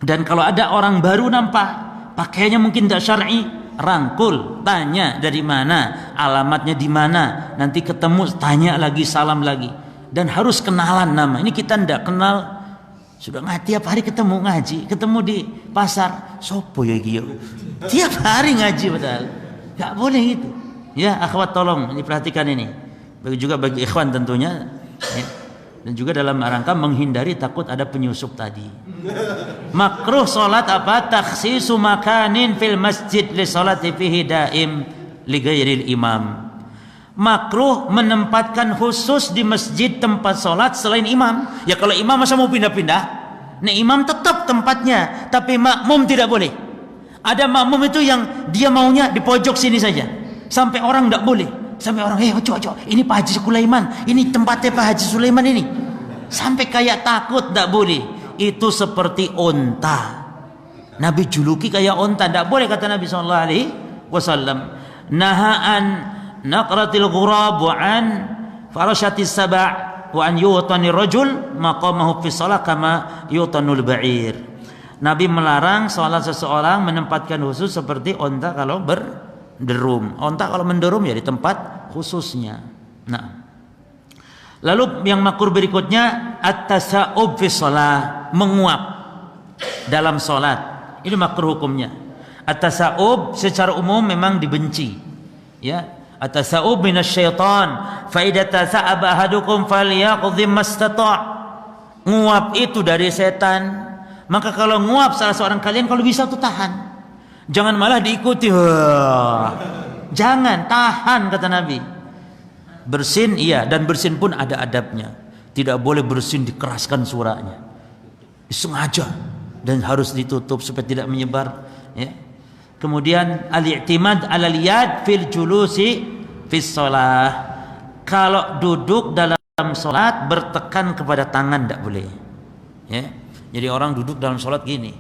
Dan kalau ada orang baru nampak, pakaiannya mungkin tidak syar'i, rangkul, tanya dari mana, alamatnya di mana, nanti ketemu tanya lagi, salam lagi. Dan harus kenalan nama. Ini kita ndak kenal. Sudah tiap hari ketemu ngaji, ketemu di pasar, sopo ya gitu. Tiap hari ngaji padahal. Enggak boleh gitu. Ya, akhwat tolong diperhatikan ini. Juga bagi ikhwan tentunya, ya. Dan juga dalam rangka menghindari takut ada penyusup tadi. Makruh salat apa? Takhsisu makanin fil masjid li salati fihi daim li ghairil imam. Makruh menempatkan khusus di masjid tempat sholat selain imam. Ya kalau imam masa mau pindah-pindah, nih imam tetap tempatnya, tapi makmum tidak boleh. Ada makmum itu yang dia maunya di pojok sini saja, sampai orang tidak boleh. Sampai orang, ojo, ini Pak Haji Sulaiman, ini tempatnya Pak Haji Sulaiman ini. Sampai kayak takut tidak boleh. Itu seperti onta. Nabi juluki kayak onta, tidak boleh kata Nabi sallallahu alaihi wasallam. Nahaan naqratil ghurab wa an farashatis saba' wa an yutani rajul maqamahu fi shalah kama yutanul ba'ir. Nabi melarang salat seseorang menempatkan khusus seperti onta kalau berderum. Onta kalau menderum ya di tempat khususnya. Nah, lalu yang makruh berikutnya at-tasa'ub fi shalah, menguap dalam salat. Ini makruh hukumnya. At-tasa'ub secara umum memang dibenci. Ya, at-tasa'ub minasyaitan. Fa idza tasa'aba ahadukum falyaqdhim mastata'. Nguap itu dari setan. Maka kalau nguap salah seorang kalian, kalau bisa tuh tahan. Jangan malah diikuti. Jangan, tahan kata Nabi. Bersin iya, dan bersin pun ada adabnya. Tidak boleh bersin dikeraskan suaranya. Sengaja dan harus ditutup supaya tidak menyebar, ya. Kemudian al-i'timad 'alal yad fil julusi fis shalah. Kalau duduk dalam salat bertekan kepada tangan tidak boleh. Ya. Jadi orang duduk dalam salat gini.